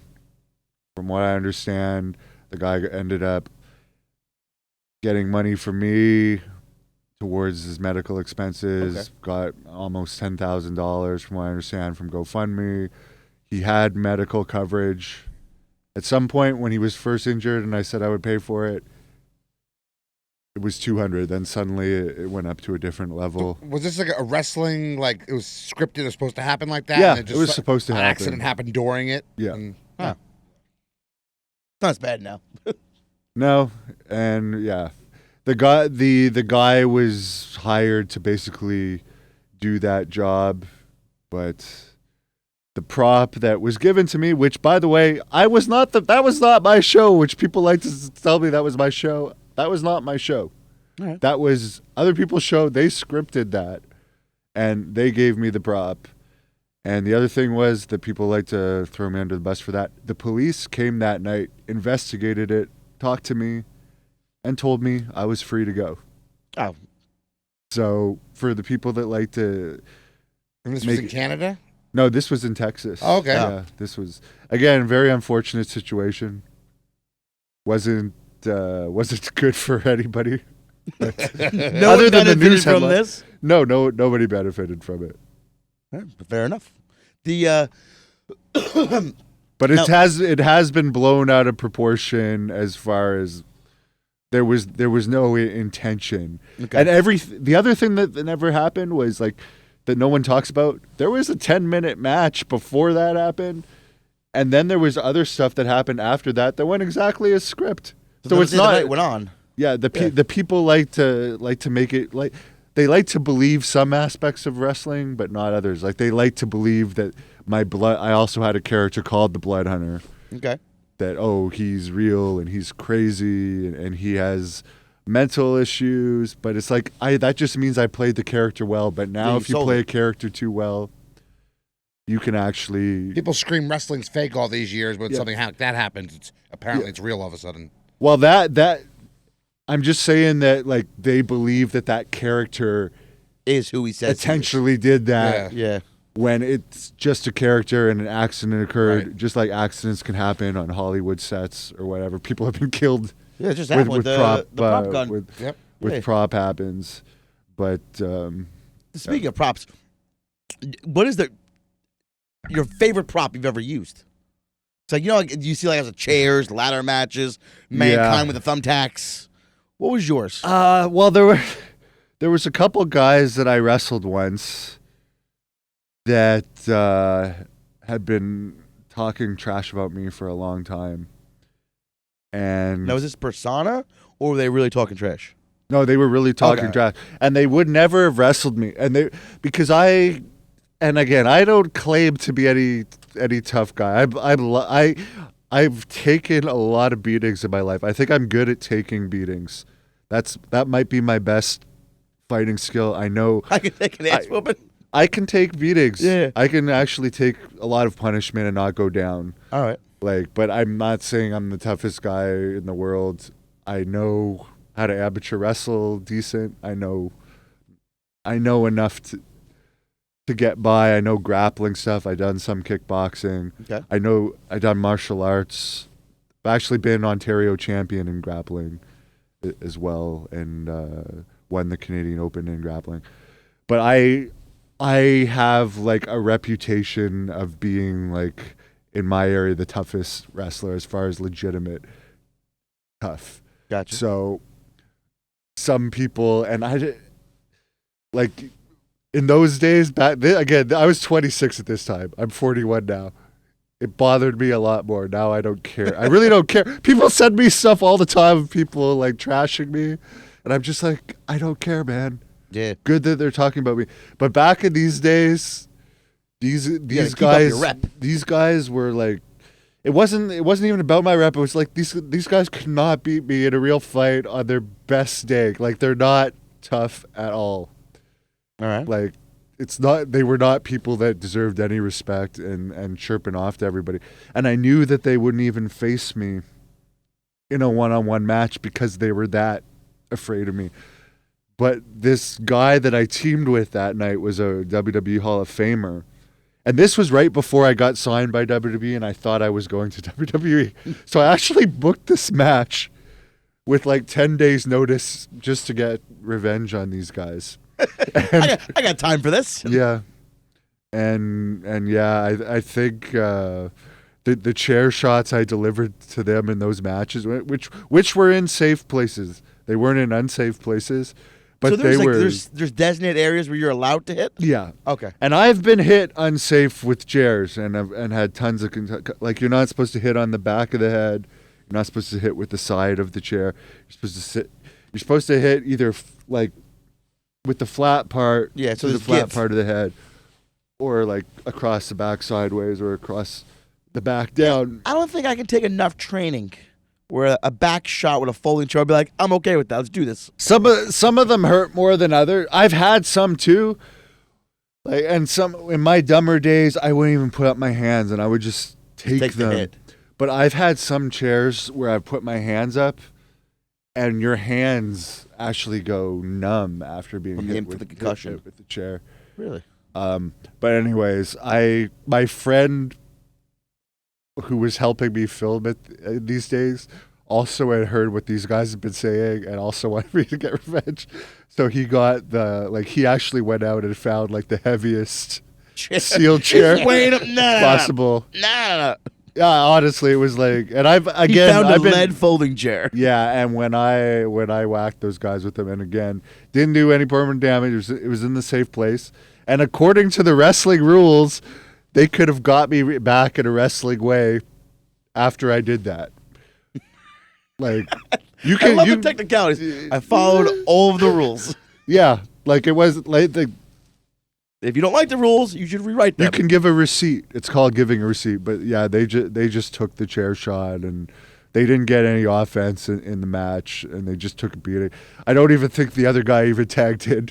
from what I understand, the guy ended up getting money from me towards his medical expenses. Okay. Got almost $10,000 from what I understand from GoFundMe. He had medical coverage. At some point when he was first injured and I said I would pay for it, it was 200. Then suddenly it went up to a different level. Was this like a wrestling, like it was scripted, it was supposed to happen like that? Yeah, and it was supposed to an happen. accident happened during it? Yeah. And, Not as bad now. No, and yeah, the guy was hired to basically do that job, but the prop that was given to me, which by the way, that was not my show, which people like to tell me that was my show. That was not my show. All right. That was other people's show. They scripted that, and they gave me the prop. And the other thing was that people like to throw me under the bus for that. The police came that night, investigated it, talked to me, and told me I was free to go. Oh, So for the people that like to, and this was in Canada? no, this was in Texas. Oh, okay. Yeah, this was again very unfortunate situation. Wasn't good for anybody. no Other one than the benefited news from headline- this. No, nobody benefited from it. Yeah, fair enough. The But No. it has been blown out of proportion as far as there was no intention. Okay. And the other thing that never happened was like that no one talks about. There was a 10-minute match before that happened, and then there was other stuff that happened after that went exactly as script. So it's the not. night went on. Yeah, the people like to make it like they like to believe some aspects of wrestling, but not others. Like they like to believe that I also had a character called the Blood Hunter. Okay. That he's real and he's crazy and he has mental issues, but it's like that just means I played the character well. But now Yeah, if you sold play it. a character too well, you can actually People scream wrestling's fake all these years, but Yeah. something like that happens. Apparently it's real all of a sudden. well that I'm just saying that like they believe that character Is who he says. he is. intentionally did that. Yeah. When it's just a character and an accident occurred, Right. just like accidents can happen on Hollywood sets or whatever. People have been killed Yeah, it just happened with, the prop gun. with Yeah. prop happens. But Speaking of props, what is your favorite prop you've ever used? It's like, like, you see like as a chairs, ladder matches, Mankind with the thumbtacks. What was yours? well, there was a couple guys that I wrestled once that had been talking trash about me for a long time. And Now, was this persona, or were they really talking trash? no, they were really talking Okay. trash, and they would never have wrestled me. And because and again, I don't claim to be any tough guy. I've taken a lot of beatings in my life. I think I'm good at taking beatings. That might be my best fighting skill. I know I can take an ass whooping. I can take beatings. Yeah. I can actually take a lot of punishment and not go down. All right. But I'm not saying I'm the toughest guy in the world. I know how to amateur wrestle decent. I know enough to get by. I know grappling stuff. I've done some kickboxing. Okay. I've done martial arts. I've actually been Ontario champion in grappling as well, and won the Canadian Open in grappling. But I have like a reputation of being like in my area the toughest wrestler as far as legitimate tough. Gotcha. So some people and like in those days again I was 26 at this time. I'm 41 now. It bothered me a lot more. Now I don't care. I really don't care. People send me stuff all the time of people like trashing me, and I'm just like, I don't care, man. Yeah. Good that they're talking about me. But back in these days, these keep up guys, your rep. these guys were like, it wasn't even about my rep. It was like these guys could not beat me in a real fight on their best day. Like they're not tough at all. All right. Like, it's not, they were not people that deserved any respect and chirping off to everybody. And I knew that they wouldn't even face me in a one-on-one match because they were that afraid of me. But this guy that I teamed with that night was a WWE Hall of Famer. And this was right before I got signed by WWE and I thought I was going to WWE. So I actually booked this match with like 10 days notice just to get revenge on these guys. I got time for this. Yeah. And yeah, I think the chair shots I delivered to them in those matches, which were in safe places. They weren't in unsafe places. But so they were. There's designated areas where you're allowed to hit. Yeah. Okay. And I've been hit unsafe with chairs, and had tons of like you're not supposed to hit on the back of the head. You're not supposed to hit with the side of the chair. You're supposed to sit. You're supposed to hit either like with the flat part. Yeah. So the there's flat give. part of the head, or like across the back sideways, or across the back down. I don't think I can take enough training where a back shot with a folding chair, I'd be like, I'm okay with that. Let's do this. Some of them hurt more than others. I've had some too. Like, and some in my dumber days, I wouldn't even put up my hands and I would just take them. The hit. But I've had some chairs where I've put my hands up, and your hands actually go numb after being hit with the concussion with the chair. Really? But anyways, my friend who was helping me film it these days also had heard what these guys have been saying and also wanted me to get revenge. So he got he actually went out and found like the heaviest steel chair possible. No. Yeah, honestly, it was like, and I've found a lead folding chair. Yeah, and when I whacked those guys with them, and again, didn't do any permanent damage. It was in the safe place, and according to the wrestling rules, they could have got me back in a wrestling way after I did that. Like, you can. I love the technicalities. I followed all of the rules. Yeah, like it was like if you don't like the rules, you should rewrite them. You can give a receipt. It's called giving a receipt. But yeah, they just took the chair shot and they didn't get any offense in the match, and they just took a beating. I don't even think the other guy even tagged in.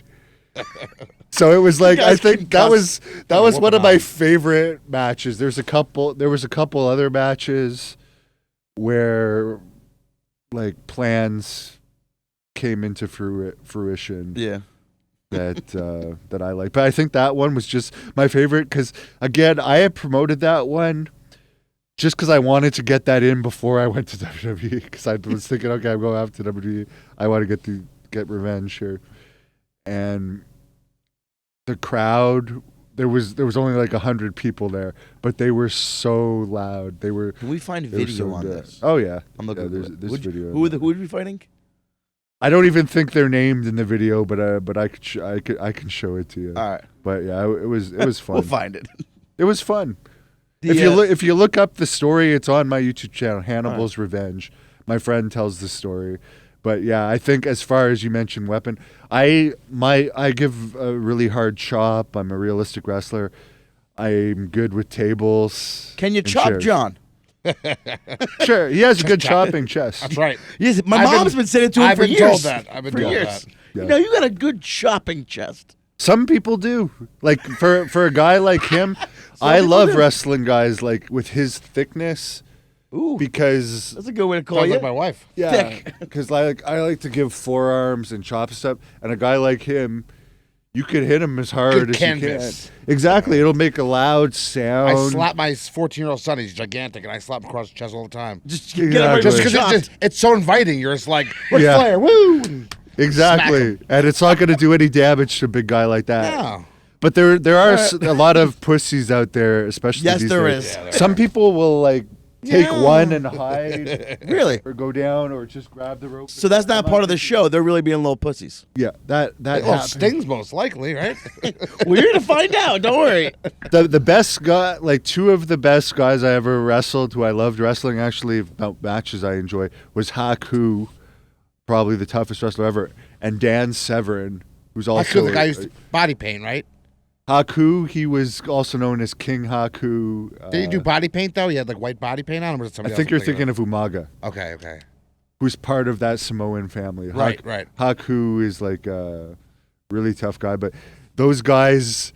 So it was like, I think that was one of my favorite matches. There was a couple other matches where like plans came into fruition. Yeah. That I like. But I think that one was just my favorite because, again, I had promoted that one just because I wanted to get that in before I went to WWE, because I was thinking, okay, I'm going after WWE. I want to get revenge here. And the crowd, there was only like 100 people there, but they were so loud. Can we find video on this? Oh yeah. I'm looking. There's video. Who would we fighting? I don't even think they're named in the video, but I can show it to you. All right. But yeah, it was fun. We'll find it. It was fun. If you look up the story, it's on my YouTube channel, Hannibal's Revenge. My friend tells the story. But yeah, I think as far as you mentioned weapon, I give a really hard chop. I'm a realistic wrestler. I'm good with tables. Can you chop chairs. John? Sure, he has a good chopping chest. That's right. Yes, my mom's been saying it to him for years. I've been told that. Yeah. You know, you got a good chopping chest. Some people do. Like for a guy like him, I love wrestling guys like with his thickness. Ooh, because that's a good way to call Sounds you. like my wife. Yeah, because I like to give forearms and chop stuff, and a guy like him, you could hit him as hard as canvas. you can. Exactly, it'll make a loud sound. I slap my 14-year-old son. He's gigantic, and I slap him across the chest all the time. Just Exactly. Just because it's so inviting. You're just like, Ric Yeah. Flair, woo! and Exactly, and it's not going to do any damage to a big guy like that. Yeah. But there are a lot of pussies out there, especially Yes, these there days. is. Yeah, Some people will like take one and hide, Really? or go down, or just grab the rope. So that's not part of the show. They're really being little pussies. Yeah, that Well, happens. stings most likely, right? Well, you're gonna find out. Don't worry. The best guy, like two of the best guys I ever wrestled, who I loved wrestling actually about matches I enjoy, was Haku, probably the toughest wrestler ever, and Dan Severn, who's also the guy who used to body paint, right? Haku. He was also known as King Haku. Did he do body paint though? He had like white body paint on him, or was it I somebody think else? you're thinking of Umaga. Okay. who's part of that Samoan family. Right, right. Haku is like a really tough guy, but those guys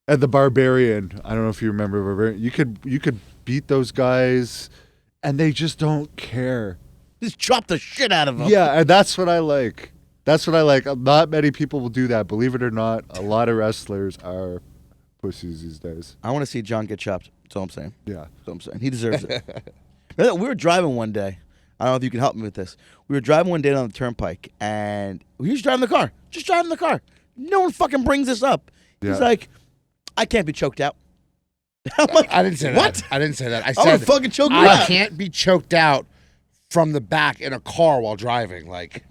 and the Barbarian, I don't know if you remember Barbarian, you could beat those guys and they just don't care. Just chop the shit out of them. Yeah, and that's what I like. That's what I like. Not many people will do that. Believe it or not, a lot of wrestlers are pussies these days. I want to see John get chopped. That's all I'm saying. Yeah. That's all I'm saying. He deserves it. We were driving one day. I don't know if you can help me with this. We were driving one day down the turnpike, and he was driving the car. Just driving the car. No one fucking brings this up. Yeah. He's like, I can't be choked out. I'm like, I didn't say what? that. I didn't say that. I I'm gonna said fucking choke you I out. can't be choked out from the back in a car while driving. Like,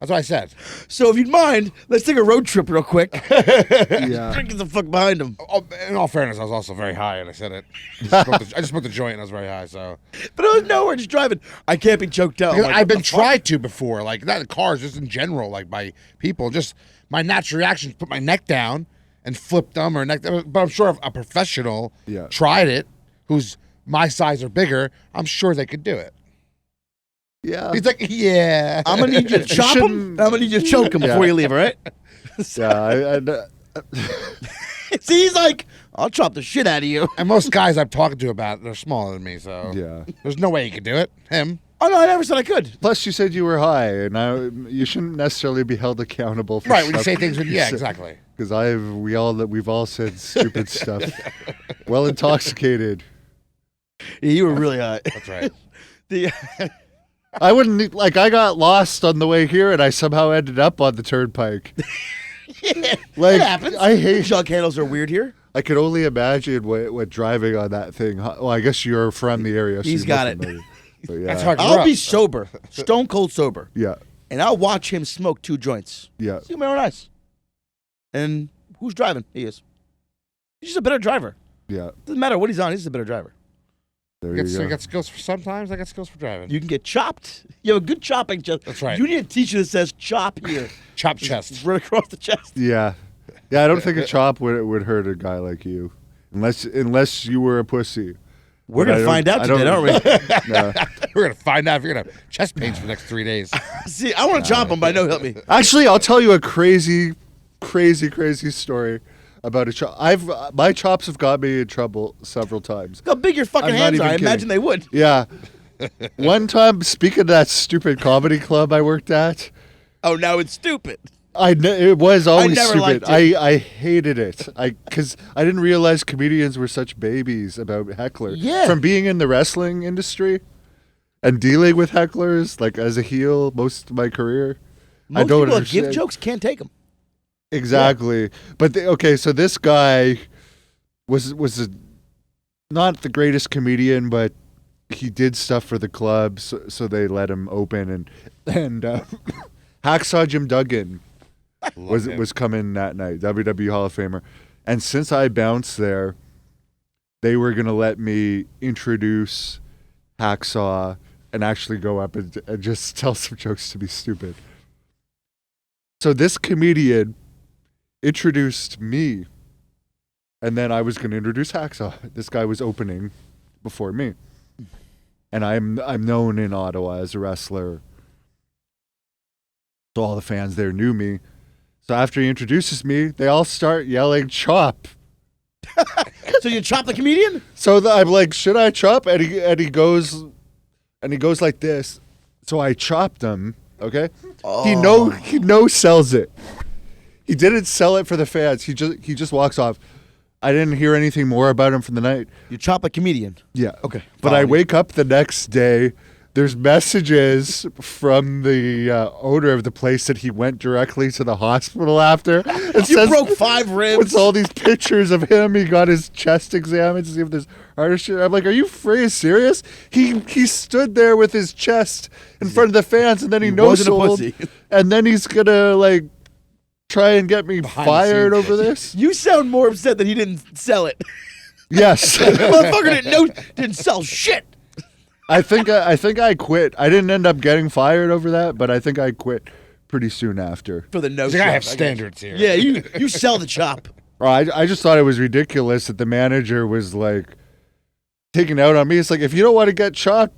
that's what I said. So if you'd mind, let's take a road trip real quick. Yeah. Drinking the fuck behind him. Oh, in all fairness, I was also very high, and I said it. I just smoked the joint, and I was very high. So, But I was nowhere, just driving. I can't be choked out. I'm because like, I've what been the fuck? tried to before, like not in cars, just in general, like by people. Just my natural reaction is put my neck down and flip them or neck. But I'm sure if a professional Yeah. tried it, who's my size or bigger, I'm sure they could do it. Yeah. He's like, yeah. I'm gonna need you to chop him. shouldn't- I'm gonna need you to choke him Yeah. before you leave, all right? Yeah. See, he's like, I'll chop the shit out of you. And most guys I'm talking to about, they're smaller than me, so Yeah. there's no way he could do it. Him. Oh no, I never said I could. Plus, you said you were high, and you shouldn't necessarily be held accountable for Right, when you say things, yeah, So- exactly. Because we've all said stupid stuff. Well intoxicated. Yeah, you were really high. That's right. The, I wouldn't I got lost on the way here, and I somehow ended up on the turnpike. yeah, Like it happens. I hate. Jug handles are weird here. I could only imagine what driving on that thing. Well, I guess you're from the area. So He's you got must it. know. But yeah, That's hard. I'll be sober, stone cold sober, Yeah, and I'll watch him smoke 2 joints. yeah, See my own eyes. And who's driving? He is. He's just a better driver. yeah. Doesn't matter what he's on. He's just a better driver. There I you go. got skills for sometimes. I got skills for driving. You can get chopped. You have a good chopping chest. That's right. You need a teacher that says chop here, Chop chest. right across the chest. Yeah, yeah. I don't think a chop would hurt a guy like you, unless you were a pussy. We're But gonna find out today, aren't we? No. We're gonna find out if you're gonna have chest pains for the next 3 days. See, I want to chop him, but I know he'll help me. Actually, I'll tell you a crazy story about a chop. My chops have got me in trouble several times. Look how big your fucking I'm not hands even are. I kidding. imagine they would. Yeah. One time, speaking of that stupid comedy club I worked at, Oh, now it's stupid. it was always never stupid. liked it. I hated it. Because I didn't realize comedians were such babies about hecklers. Yeah. From being in the wrestling industry and dealing with hecklers, like as a heel, most of my career. Most I don't people that understand. give jokes can't take them. Exactly. But okay, so this guy was not the greatest comedian, but he did stuff for the club, so they let him open. And Hacksaw Jim Duggan was coming that night, WWE Hall of Famer. And since I bounced there, they were gonna let me introduce Hacksaw and actually go up and just tell some jokes to be stupid. So this comedian introduced me, and then I was going to introduce Hacksaw. This guy was opening before me, and I'm known in Ottawa as a wrestler, so all the fans there knew me. So after he introduces me, they all start yelling "chop." So you chop the comedian? So I'm like, should I chop? And he goes like this. So I chopped him. Okay. He no sells it. He didn't sell it for the fans. He just walks off. I didn't hear anything more about him from the night. You chop a comedian. Yeah. Okay. But I Follow me. wake up the next day. There's messages from the owner of the place that he went directly to the hospital after. It You says, broke 5 ribs. it's all these pictures of him. He got his chest examined to see if there's heart issue. I'm like, are you freaking serious? He stood there with his chest in front of the fans, and then he no wasn't a sold, pussy. and then he's gonna like try and get me Behind the fired scenes. over this. You sound more upset that he didn't sell it. Yes, Motherfucker didn't sell shit. I think I quit. I didn't end up getting fired over that, but I think I quit pretty soon after. For the no I have chop, standards here. Yeah, you sell the chop. Or I just thought it was ridiculous that the manager was like taking out on me. It's like, if you don't want to get shot,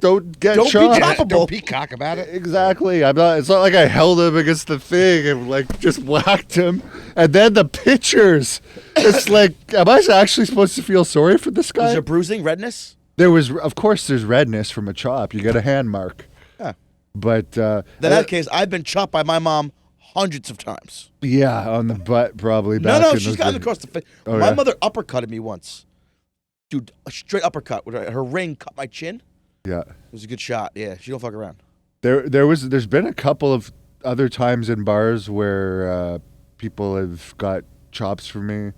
don't get Don't be chopped. choppable. Don't peacock about it. Exactly. I'm not. It's not like I held him against the thing and like just whacked him. And then the pictures. It's like, am I actually supposed to feel sorry for this Was guy? there bruising, redness? There was, of course, there's redness from a chop. You get a hand mark. Yeah. But In that case, I've been chopped by my mom hundreds of times. yeah, on the butt probably. No, back in she's those gotten days. across the face. Oh, My yeah? mother uppercutted me once. Dude, a straight uppercut. With her ring cut my chin. Yeah. It was a good shot. Yeah, she don't fuck around. There's been a couple of other times in bars where people have got chops from me,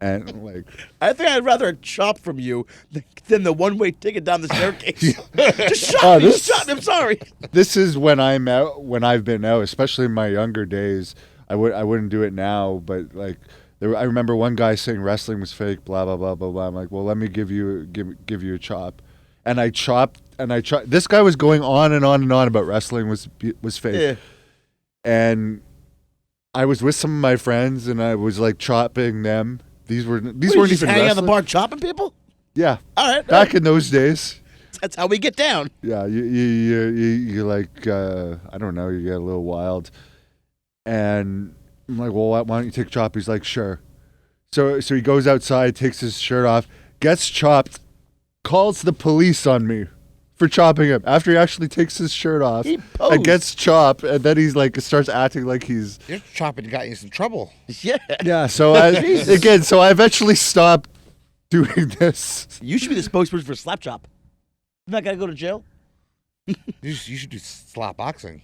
and like I think I'd rather a chop from you than the one-way ticket down the staircase. Just shot Oh, me. this- Just shot me. I'm sorry. this is when I'm out, when I've been out, especially in my younger days. I wouldn't do it now, but like I remember one guy saying wrestling was fake, blah blah blah blah blah. I'm like, well, let me give you a chop, and I chopped. This guy was going on and on and on about wrestling was fake, Yeah. and I was with some of my friends, and I was like chopping them. These What, weren't you even just hanging out the wrestling. bar chopping people? Yeah, All right. back in those days. That's how we get down. Yeah, you like I don't know, you get a little wild, and I'm like, well, why don't you take a chop? He's like, sure. So he goes outside, takes his shirt off, gets chopped, calls the police on me for chopping him after he actually takes his shirt off He and posed. gets chopped, and then he's like starts acting like he's Your chopping got you some trouble. Yeah. yeah. So I eventually stopped doing this. You should be the spokesperson for Slap Chop. Isn't that guy go to jail? You should do slap boxing.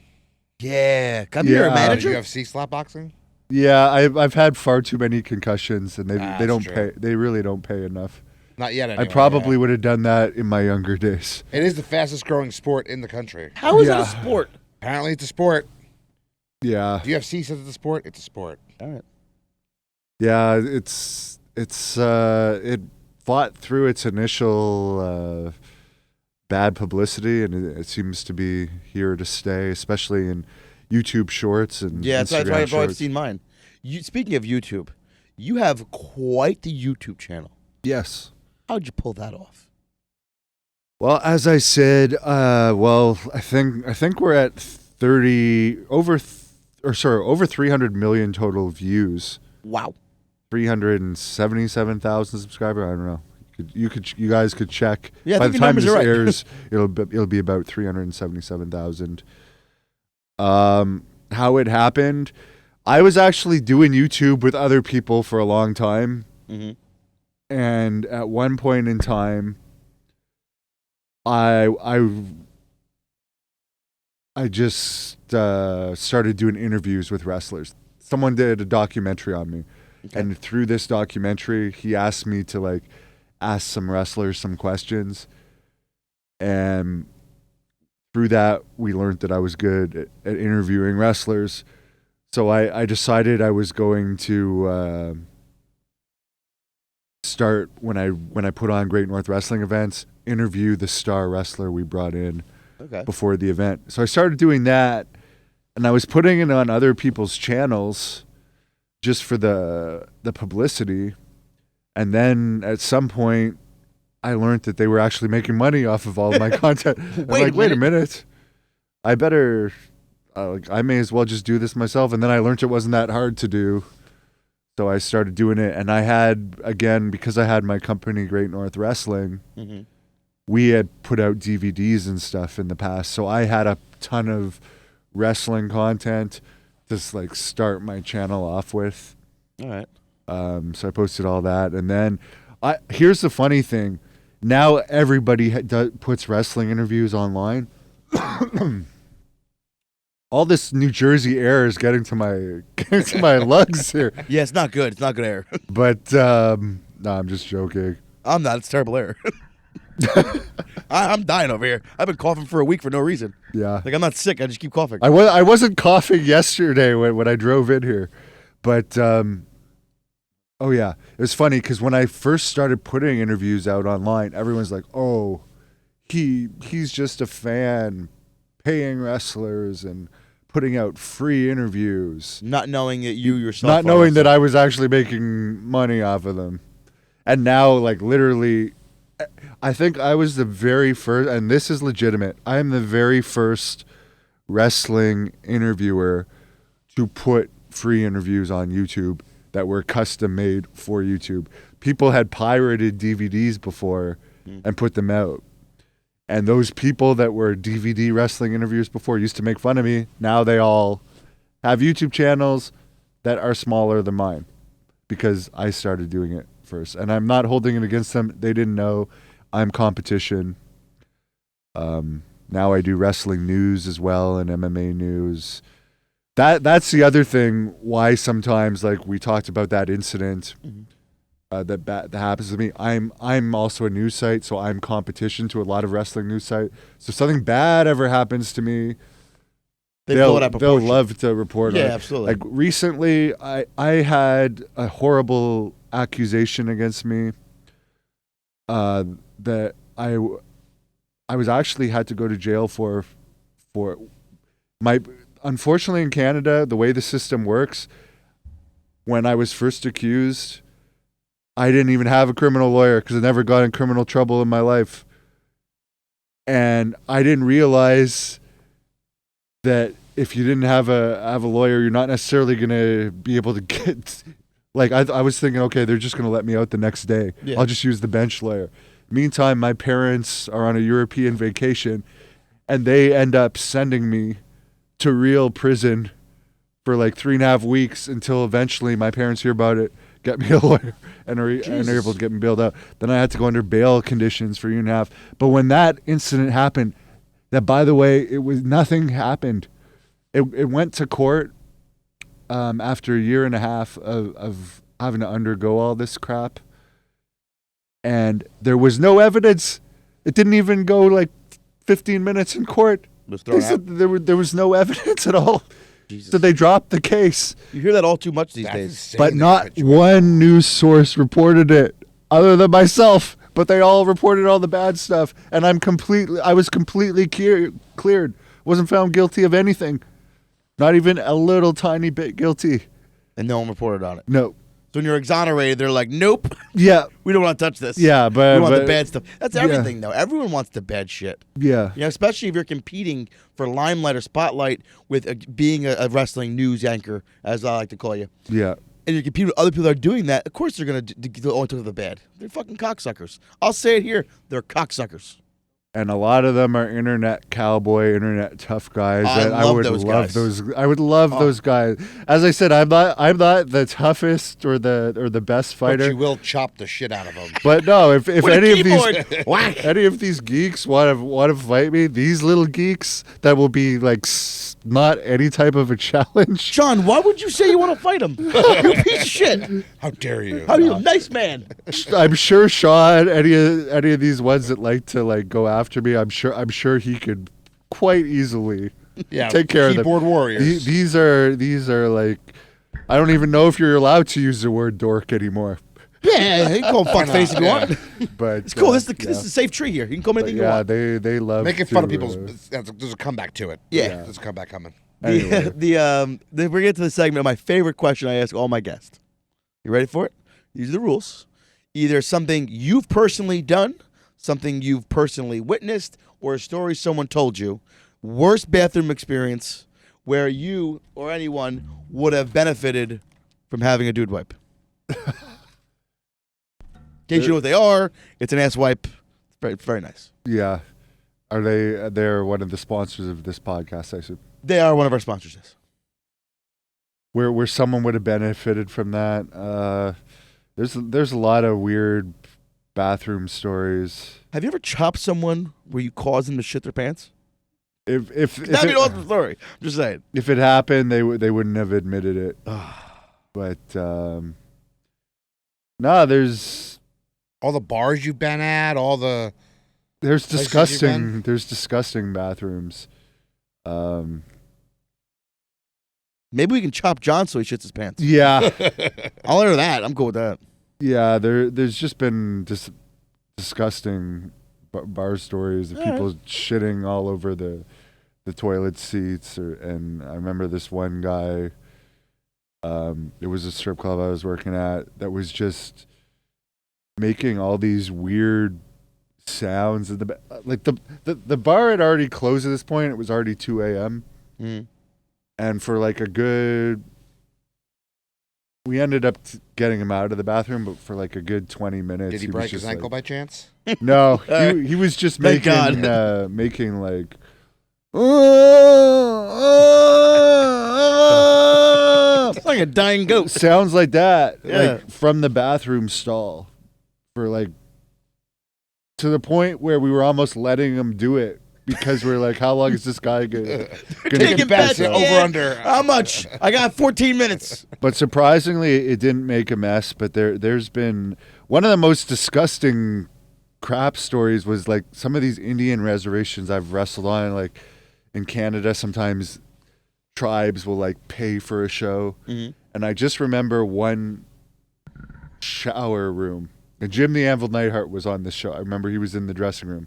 Yeah. Come here, Yeah. manager. UFC slap boxing. Yeah, I've had far too many concussions, and they That's don't true. pay. They really don't pay enough. Not yet. Anyway, I probably yeah. would have done that in my younger days. It is the fastest growing sport in the country. How is Yeah. that a sport? Apparently, it's a sport. Yeah, UFC says it's a sport. It's a sport. All right. yeah. It fought through its initial bad publicity, and it seems to be here to stay, especially in YouTube Shorts and Yeah, Instagram that's why I've Shorts. seen mine. Speaking of YouTube, you have quite the YouTube channel. Yes. How'd you pull that off? Well, as I said, I think we're at over 300 million total views. Wow. 377,000 subscribers. I don't know. You guys could check. Yeah, I By think the your time numbers this are right. airs, it'll be about 377,000. How it happened? I was actually doing YouTube with other people for a long time, Mm-hmm. and at one point in time, I just started doing interviews with wrestlers. Someone did a documentary on me, Okay. and through this documentary, he asked me to like ask some wrestlers some questions, and through that, we learned that I was good at interviewing wrestlers. So I decided I was going to start when I put on Great North Wrestling events, interview the star wrestler we brought in Okay. before the event. So I started doing that, and I was putting it on other people's channels just for the publicity. And then at some point, I learned that they were actually making money off of all of my content. I'm Wait a wait a minute, I better, I may as well just do this myself. And then I learned it wasn't that hard to do. So I started doing it, and I had, again, because I had my company, Great North Wrestling, Mm-hmm. we had put out DVDs and stuff in the past, so I had a ton of wrestling content to like start my channel off with. All right. So I posted all that, and then here's the funny thing: now everybody puts wrestling interviews online. All this New Jersey air is getting to my lungs here, Yeah, it's not good. It's not good air. but no, I'm just joking. I'm not. It's terrible air. I'm dying over here. I've been coughing for a week for no reason. Yeah. Like, I'm not sick. I just keep coughing. I wasn't coughing yesterday when I drove in here, but oh yeah, it was funny because when I first started putting interviews out online, everyone's like, "Oh, he's just a fan, paying wrestlers and putting out free interviews, Not knowing that you yourself. not are knowing also- that I was actually making money off of them." And now, like literally, I think I was the very first, and this is legitimate. I am the very first wrestling interviewer to put free interviews on YouTube that were custom made for YouTube. People had pirated DVDs before and put them out. And those people that were DVD wrestling interviews before used to make fun of me. Now they all have YouTube channels that are smaller than mine because I started doing it first. And I'm not holding it against them. They didn't know I'm competition. Now I do wrestling news as well and MMA news. That's the other thing why sometimes, like we talked about that incident that happens to me. I'm also a news site, so I'm competition to a lot of wrestling news site. So if something bad ever happens to me, Blow it out of they'll proportion. love to report on it. Yeah, absolutely. Like recently, I had a horrible accusation against me that I was actually had to go to jail for my. Unfortunately, in Canada, the way the system works, when I was first accused, I didn't even have a criminal lawyer because I never got in criminal trouble in my life. And I didn't realize that if you didn't have a lawyer, you're not necessarily going to be able to get... Like, I was thinking, okay, they're just going to let me out the next day. Yeah. I'll just use the bench lawyer. Meantime, my parents are on a European vacation, and they end up sending me to real prison for like 3.5 weeks until eventually my parents hear about it, get me a lawyer, and are able to get me bailed out. Then I had to go under bail conditions for a year and a half. But when that incident happened, that, by the way, nothing happened. It went to court after a year and a half of having to undergo all this crap. And there was no evidence. It didn't even go like 15 minutes in court. They said there was no evidence at all. Jesus. So they dropped the case. You hear that all too much these That's days. insane, But that not situation. one news source reported it other than myself. But they all reported all the bad stuff. And I was completely cleared. Wasn't found guilty of anything. Not even a little tiny bit guilty. And no one reported on it. No. So when you're exonerated, they're like, nope, Yeah. we don't want to touch this. Yeah, but... We want the but- bad stuff. That's yeah. everything, though. Everyone wants the bad shit. Yeah. You know, especially if you're competing for limelight or spotlight with being a wrestling news anchor, as I like to call you. Yeah. And you compete with other people that are doing that, of course they're going to only talk the bad. They're fucking cocksuckers. I'll say it here. They're cocksuckers. And a lot of them are internet cowboy, internet tough guys. I that love would those love guys. those. I would love those guys. As I said, I'm not the toughest or the best But fighter. you will chop the shit out of them. But no, if With a any of keyboard. these Whack. any of these geeks want to fight me, these little geeks that will be like not any type of a challenge. John, why would you say you want to fight him? You piece of shit. How dare you? How are you a nice man? I'm sure Sean, any of these ones that like to like go after me, I'm sure he could quite easily Yeah, take care of them. keyboard warriors. These are like, I don't even know if you're allowed to use the word dork anymore. Yeah, you can call him fuckface if you Yeah. want. But It's cool. This is a safe tree here. You can call him anything you yeah, want. they love Making fun of to, people's. There's a comeback to it. Yeah. There's a comeback coming. Anyway. We're getting to the segment of my favorite question I ask all my guests. You ready for it? These are the rules. Either something you've personally done, something you've personally witnessed, or a story someone told you. Worst bathroom experience where you or anyone would have benefited from having a dude wipe. In case you know what they are, it's an ass wipe. It's very, very nice. Yeah. Are they? They're one of the sponsors of this podcast, I assume. They are one of our sponsors. Yes. Where someone would have benefited from that. There's a lot of weird bathroom stories. Have you ever chopped someone where you caused them to shit their pants? If That'd be an awesome story. I'm just saying. if it happened, they wouldn't have admitted it. But no, there's All the bars you've been at, all the. There's Places you've disgusting. There's disgusting bathrooms. Maybe we can chop John so he shits his pants. Yeah, I'll order that. I'm cool with that. yeah. There's just been disgusting bar stories of All right. people shitting all over the toilet seats. And I remember this one guy. It was a strip club I was working at that was just making all these weird sounds of the bar had already closed at this point. It was already 2 a.m. And for like a good, we ended up getting him out of the bathroom, but for like a good 20 minutes. Did he break his ankle by chance? No, he was just Thank making God. making like. It's like a dying goat. Sounds like that, Yeah. like from the bathroom stall, for like to the point where we were almost letting him do it because we're like, how long is this guy gonna Take it back. Over under. How much? I got 14 minutes. But surprisingly, it didn't make a mess. But there's been one of the most disgusting crap stories was like some of these Indian reservations I've wrestled on, like in Canada. Sometimes tribes will like pay for a show, and I just remember one shower room. And Jim the Anvil Neidhart was on this show. I remember he was in the dressing room.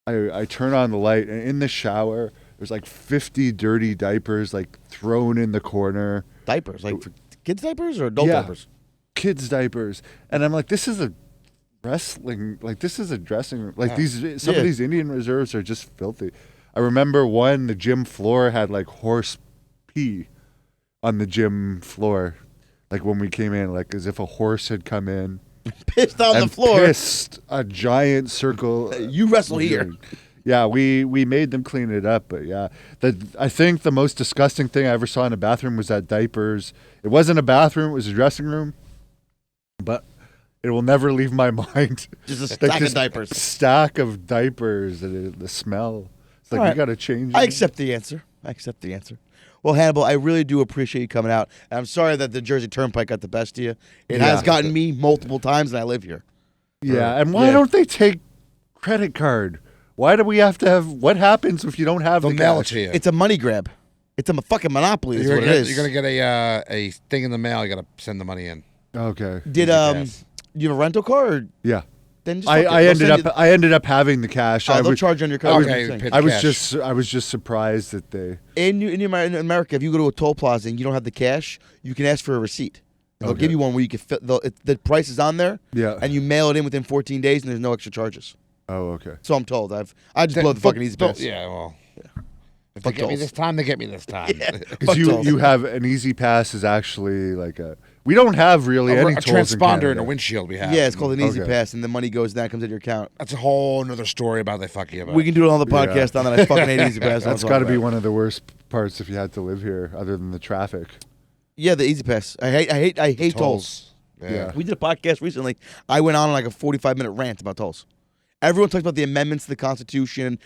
I turn on the light, and in the shower, there's like 50 dirty diapers like thrown in the corner. Diapers, like for kids' diapers or adult Yeah. diapers? Kids' diapers. And I'm like, this is a wrestling, like this is a dressing room. Like some of these Indian reserves are just filthy. I remember one, the gym floor had like horse pee on the gym floor. Like when we came in, like as if a horse had come in. Pissed on the and floor. Pissed a giant circle. You wrestle here. Yeah, we made them clean it up, but yeah, I think the most disgusting thing I ever saw in a bathroom was that diapers. It wasn't a bathroom; it was a dressing room, but it will never leave my mind. Just a Like stack this of diapers. stack of diapers, and the smell. It's like All right. you got to change. I them. accept the answer. Well, Hannibal, I really do appreciate you coming out. And I'm sorry that the Jersey Turnpike got the best of you. It has gotten me multiple times, and I live here. Yeah, and why don't they take credit card? Why do we have to have? What happens if you don't have They'll the mail it cash? to you. It's a money grab. It's a fucking monopoly. Is You're what gonna, it is. you're gonna get a thing in the mail. You gotta send the money in. Okay. Did pass. you have a rental car? Or Yeah. then just I fuck it. They'll send you- I ended up having the cash. they'll charge you on your card. Okay, That's the thing. pay- I was cash. just surprised that they. In America, if you go to a toll plaza and you don't have the cash, you can ask for a receipt. They'll give you one where you can fill. The price is on there, Yeah. and you mail it in within 14 days, and there's no extra charges. Oh, okay. So I'm told. I just blow the fucking easy pass. Yeah, well. If Fuck they get me tolls. this time, they get me this time. Because Fuck you tolls. you have an easy pass is actually like a. We don't have really any A tolls in transponder Canada. and a windshield we have. Yeah, it's called an easy Okay. pass, and the money goes down, comes into your account. That's a whole another story about they fuck you about. We can do it on the podcast on that. I fucking hate easy pass. That's got to be one of the worst parts if you had to live here, other than the traffic. Yeah, the easy pass. I hate tolls. Yeah. We did a podcast recently. I went on like a 45-minute rant about tolls. Everyone talks about the amendments to the Constitution,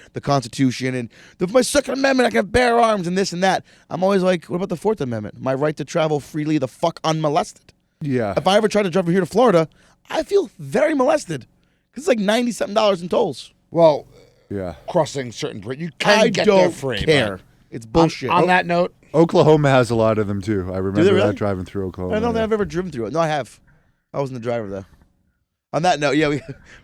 and my Second Amendment, I can bear arms and this and that. I'm always like, what about the Fourth Amendment? My right to travel freely, the fuck unmolested. Yeah. If I ever try to drive from here to Florida, I feel very molested because it's like $90-something in tolls. Well, Yeah. crossing certain bridges, you can I get don't there free. care. It's bullshit. On that note, Oklahoma has a lot of them too. I remember really? that driving through Oklahoma. I don't think yeah. I've ever driven through it. No, I have. I wasn't the driver though. On that note, yeah, we're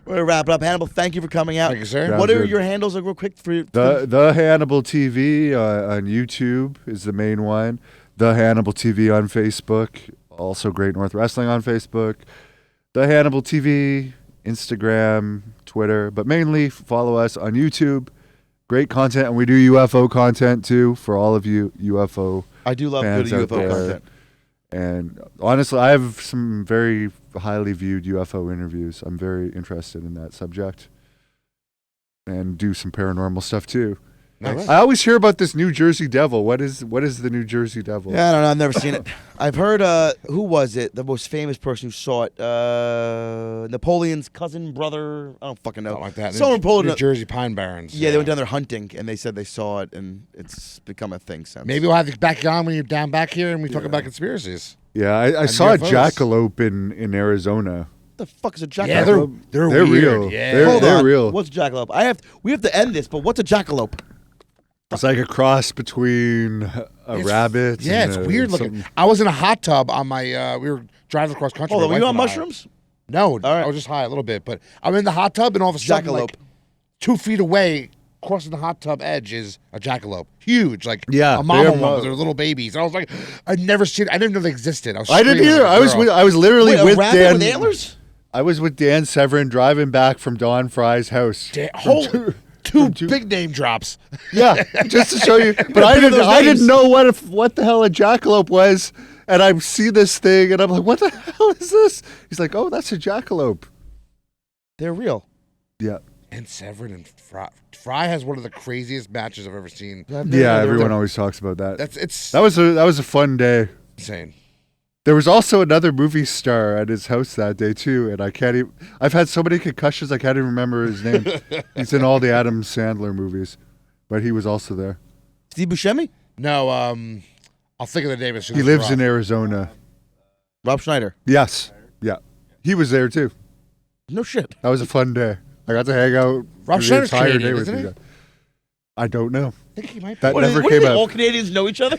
gonna wrap it up. Hannibal, thank you for coming out. Thank you, sir. Yeah. What are good. your handles, like, real quick for you? The Hannibal TV on YouTube is the main one. The Hannibal TV on Facebook. Also Great North Wrestling on Facebook. The Hannibal TV, Instagram, Twitter, but mainly follow us on YouTube. Great content, and we do UFO content too for all of you UFO I do love good fans out UFO there. content. And honestly, I have some very highly viewed UFO interviews. I'm very interested in that subject, and do some paranormal stuff too. nice. I always hear about this New Jersey Devil. What is the New Jersey Devil? Yeah, I don't know. I've never seen it. I've heard. Who was it? The most famous person who saw it? Napoleon's cousin, brother. I don't fucking know. Something like that. Someone pulled New it. Jersey Pine Barrens. Yeah, they went down there hunting, and they said they saw it, and it's become a thing since. Maybe we'll have you back on when you're down back here and we talk about conspiracies. Yeah, I saw a UFOs. jackalope in Arizona. What the fuck is a jackalope? Yeah, they're They're weird. real. Yeah. They're- Hold on. real. What's a jackalope? We have to end this, but what's a jackalope? It's like a cross between a It's- rabbit. Yeah, and it's weird looking. something. I was in a hot tub on my. We were driving across country. Hold on, my were you wife on and I. mushrooms? No, right. I was just high a little bit, but I'm in the hot tub, and all of a sudden, Jackalope. like 2 feet away, crossing the hot tub edge, is a jackalope. Huge, like Yeah, a mama they're one mo- with their little babies. And I was like, I'd never seen. I didn't know they existed. I didn't screaming either. like a I was girl. literally Wait, a with rabbit Dan. with antlers? I was with Dan Severin driving back from Don Fry's house. Holy, two big name drops. Yeah, just to show you. But I didn't know what the hell a jackalope was, and I see this thing, and I'm like, what the hell is this? He's like, oh, that's a jackalope. They're real. Yeah. And Severin and Fry. Fry has one of the craziest matches I've ever seen. Yeah, everyone always talks about that. It's That was a fun day. insane. There was also another movie star at his house that day too, and I can't even. I've had so many concussions I can't even remember his name. He's in all the Adam Sandler movies, but he was also there. Steve Buscemi? No, I'll think of the name as soon He as lives we're in off. Arizona. Rob Schneider. Yes, yeah, he was there too. No shit. That was a fun day. I got to hang out Rob the Schneider's entire Canadian, day with isn't you he? guys. I don't know. I think he might be. That What never do came you think, all up. Canadians know each other?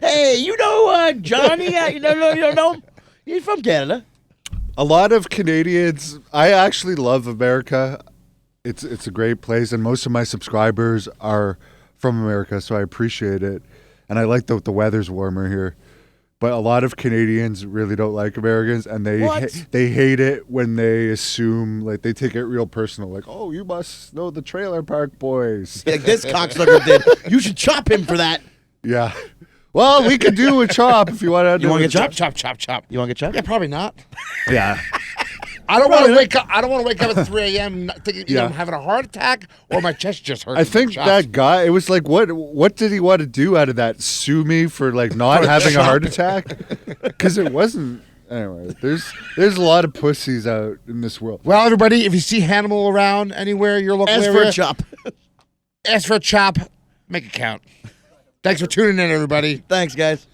Hey, you know Johnny? You don't know him? He's from Canada. A lot of Canadians. I actually love America. It's a great place, and most of my subscribers are from America, so I appreciate it. And I like the weather's warmer here. But a lot of Canadians really don't like Americans, and they hate it when they assume, like, they take it real personal. Like, oh, you must know the Trailer Park Boys. Like this cocksucker did. You should chop him for that. Yeah. Well, we could do a chop if you want to. You want to get Chop, chopped? chop, chop, chop. You want to get chopped? Yeah, probably not. Yeah. I don't want to wake up. I don't want to wake up at 3 a.m. thinking either Yeah. I'm having a heart attack or my chest just hurts. I think that guy. It was like, what did he want to do out of that? Sue me for like not having a heart attack? Because it wasn't. Anyway, there's a lot of pussies out in this world. Well, everybody, if you see Hannibal around anywhere, your local Ask area, for a chop. ask for a chop. Make it count. Thanks for tuning in, everybody. Thanks, guys.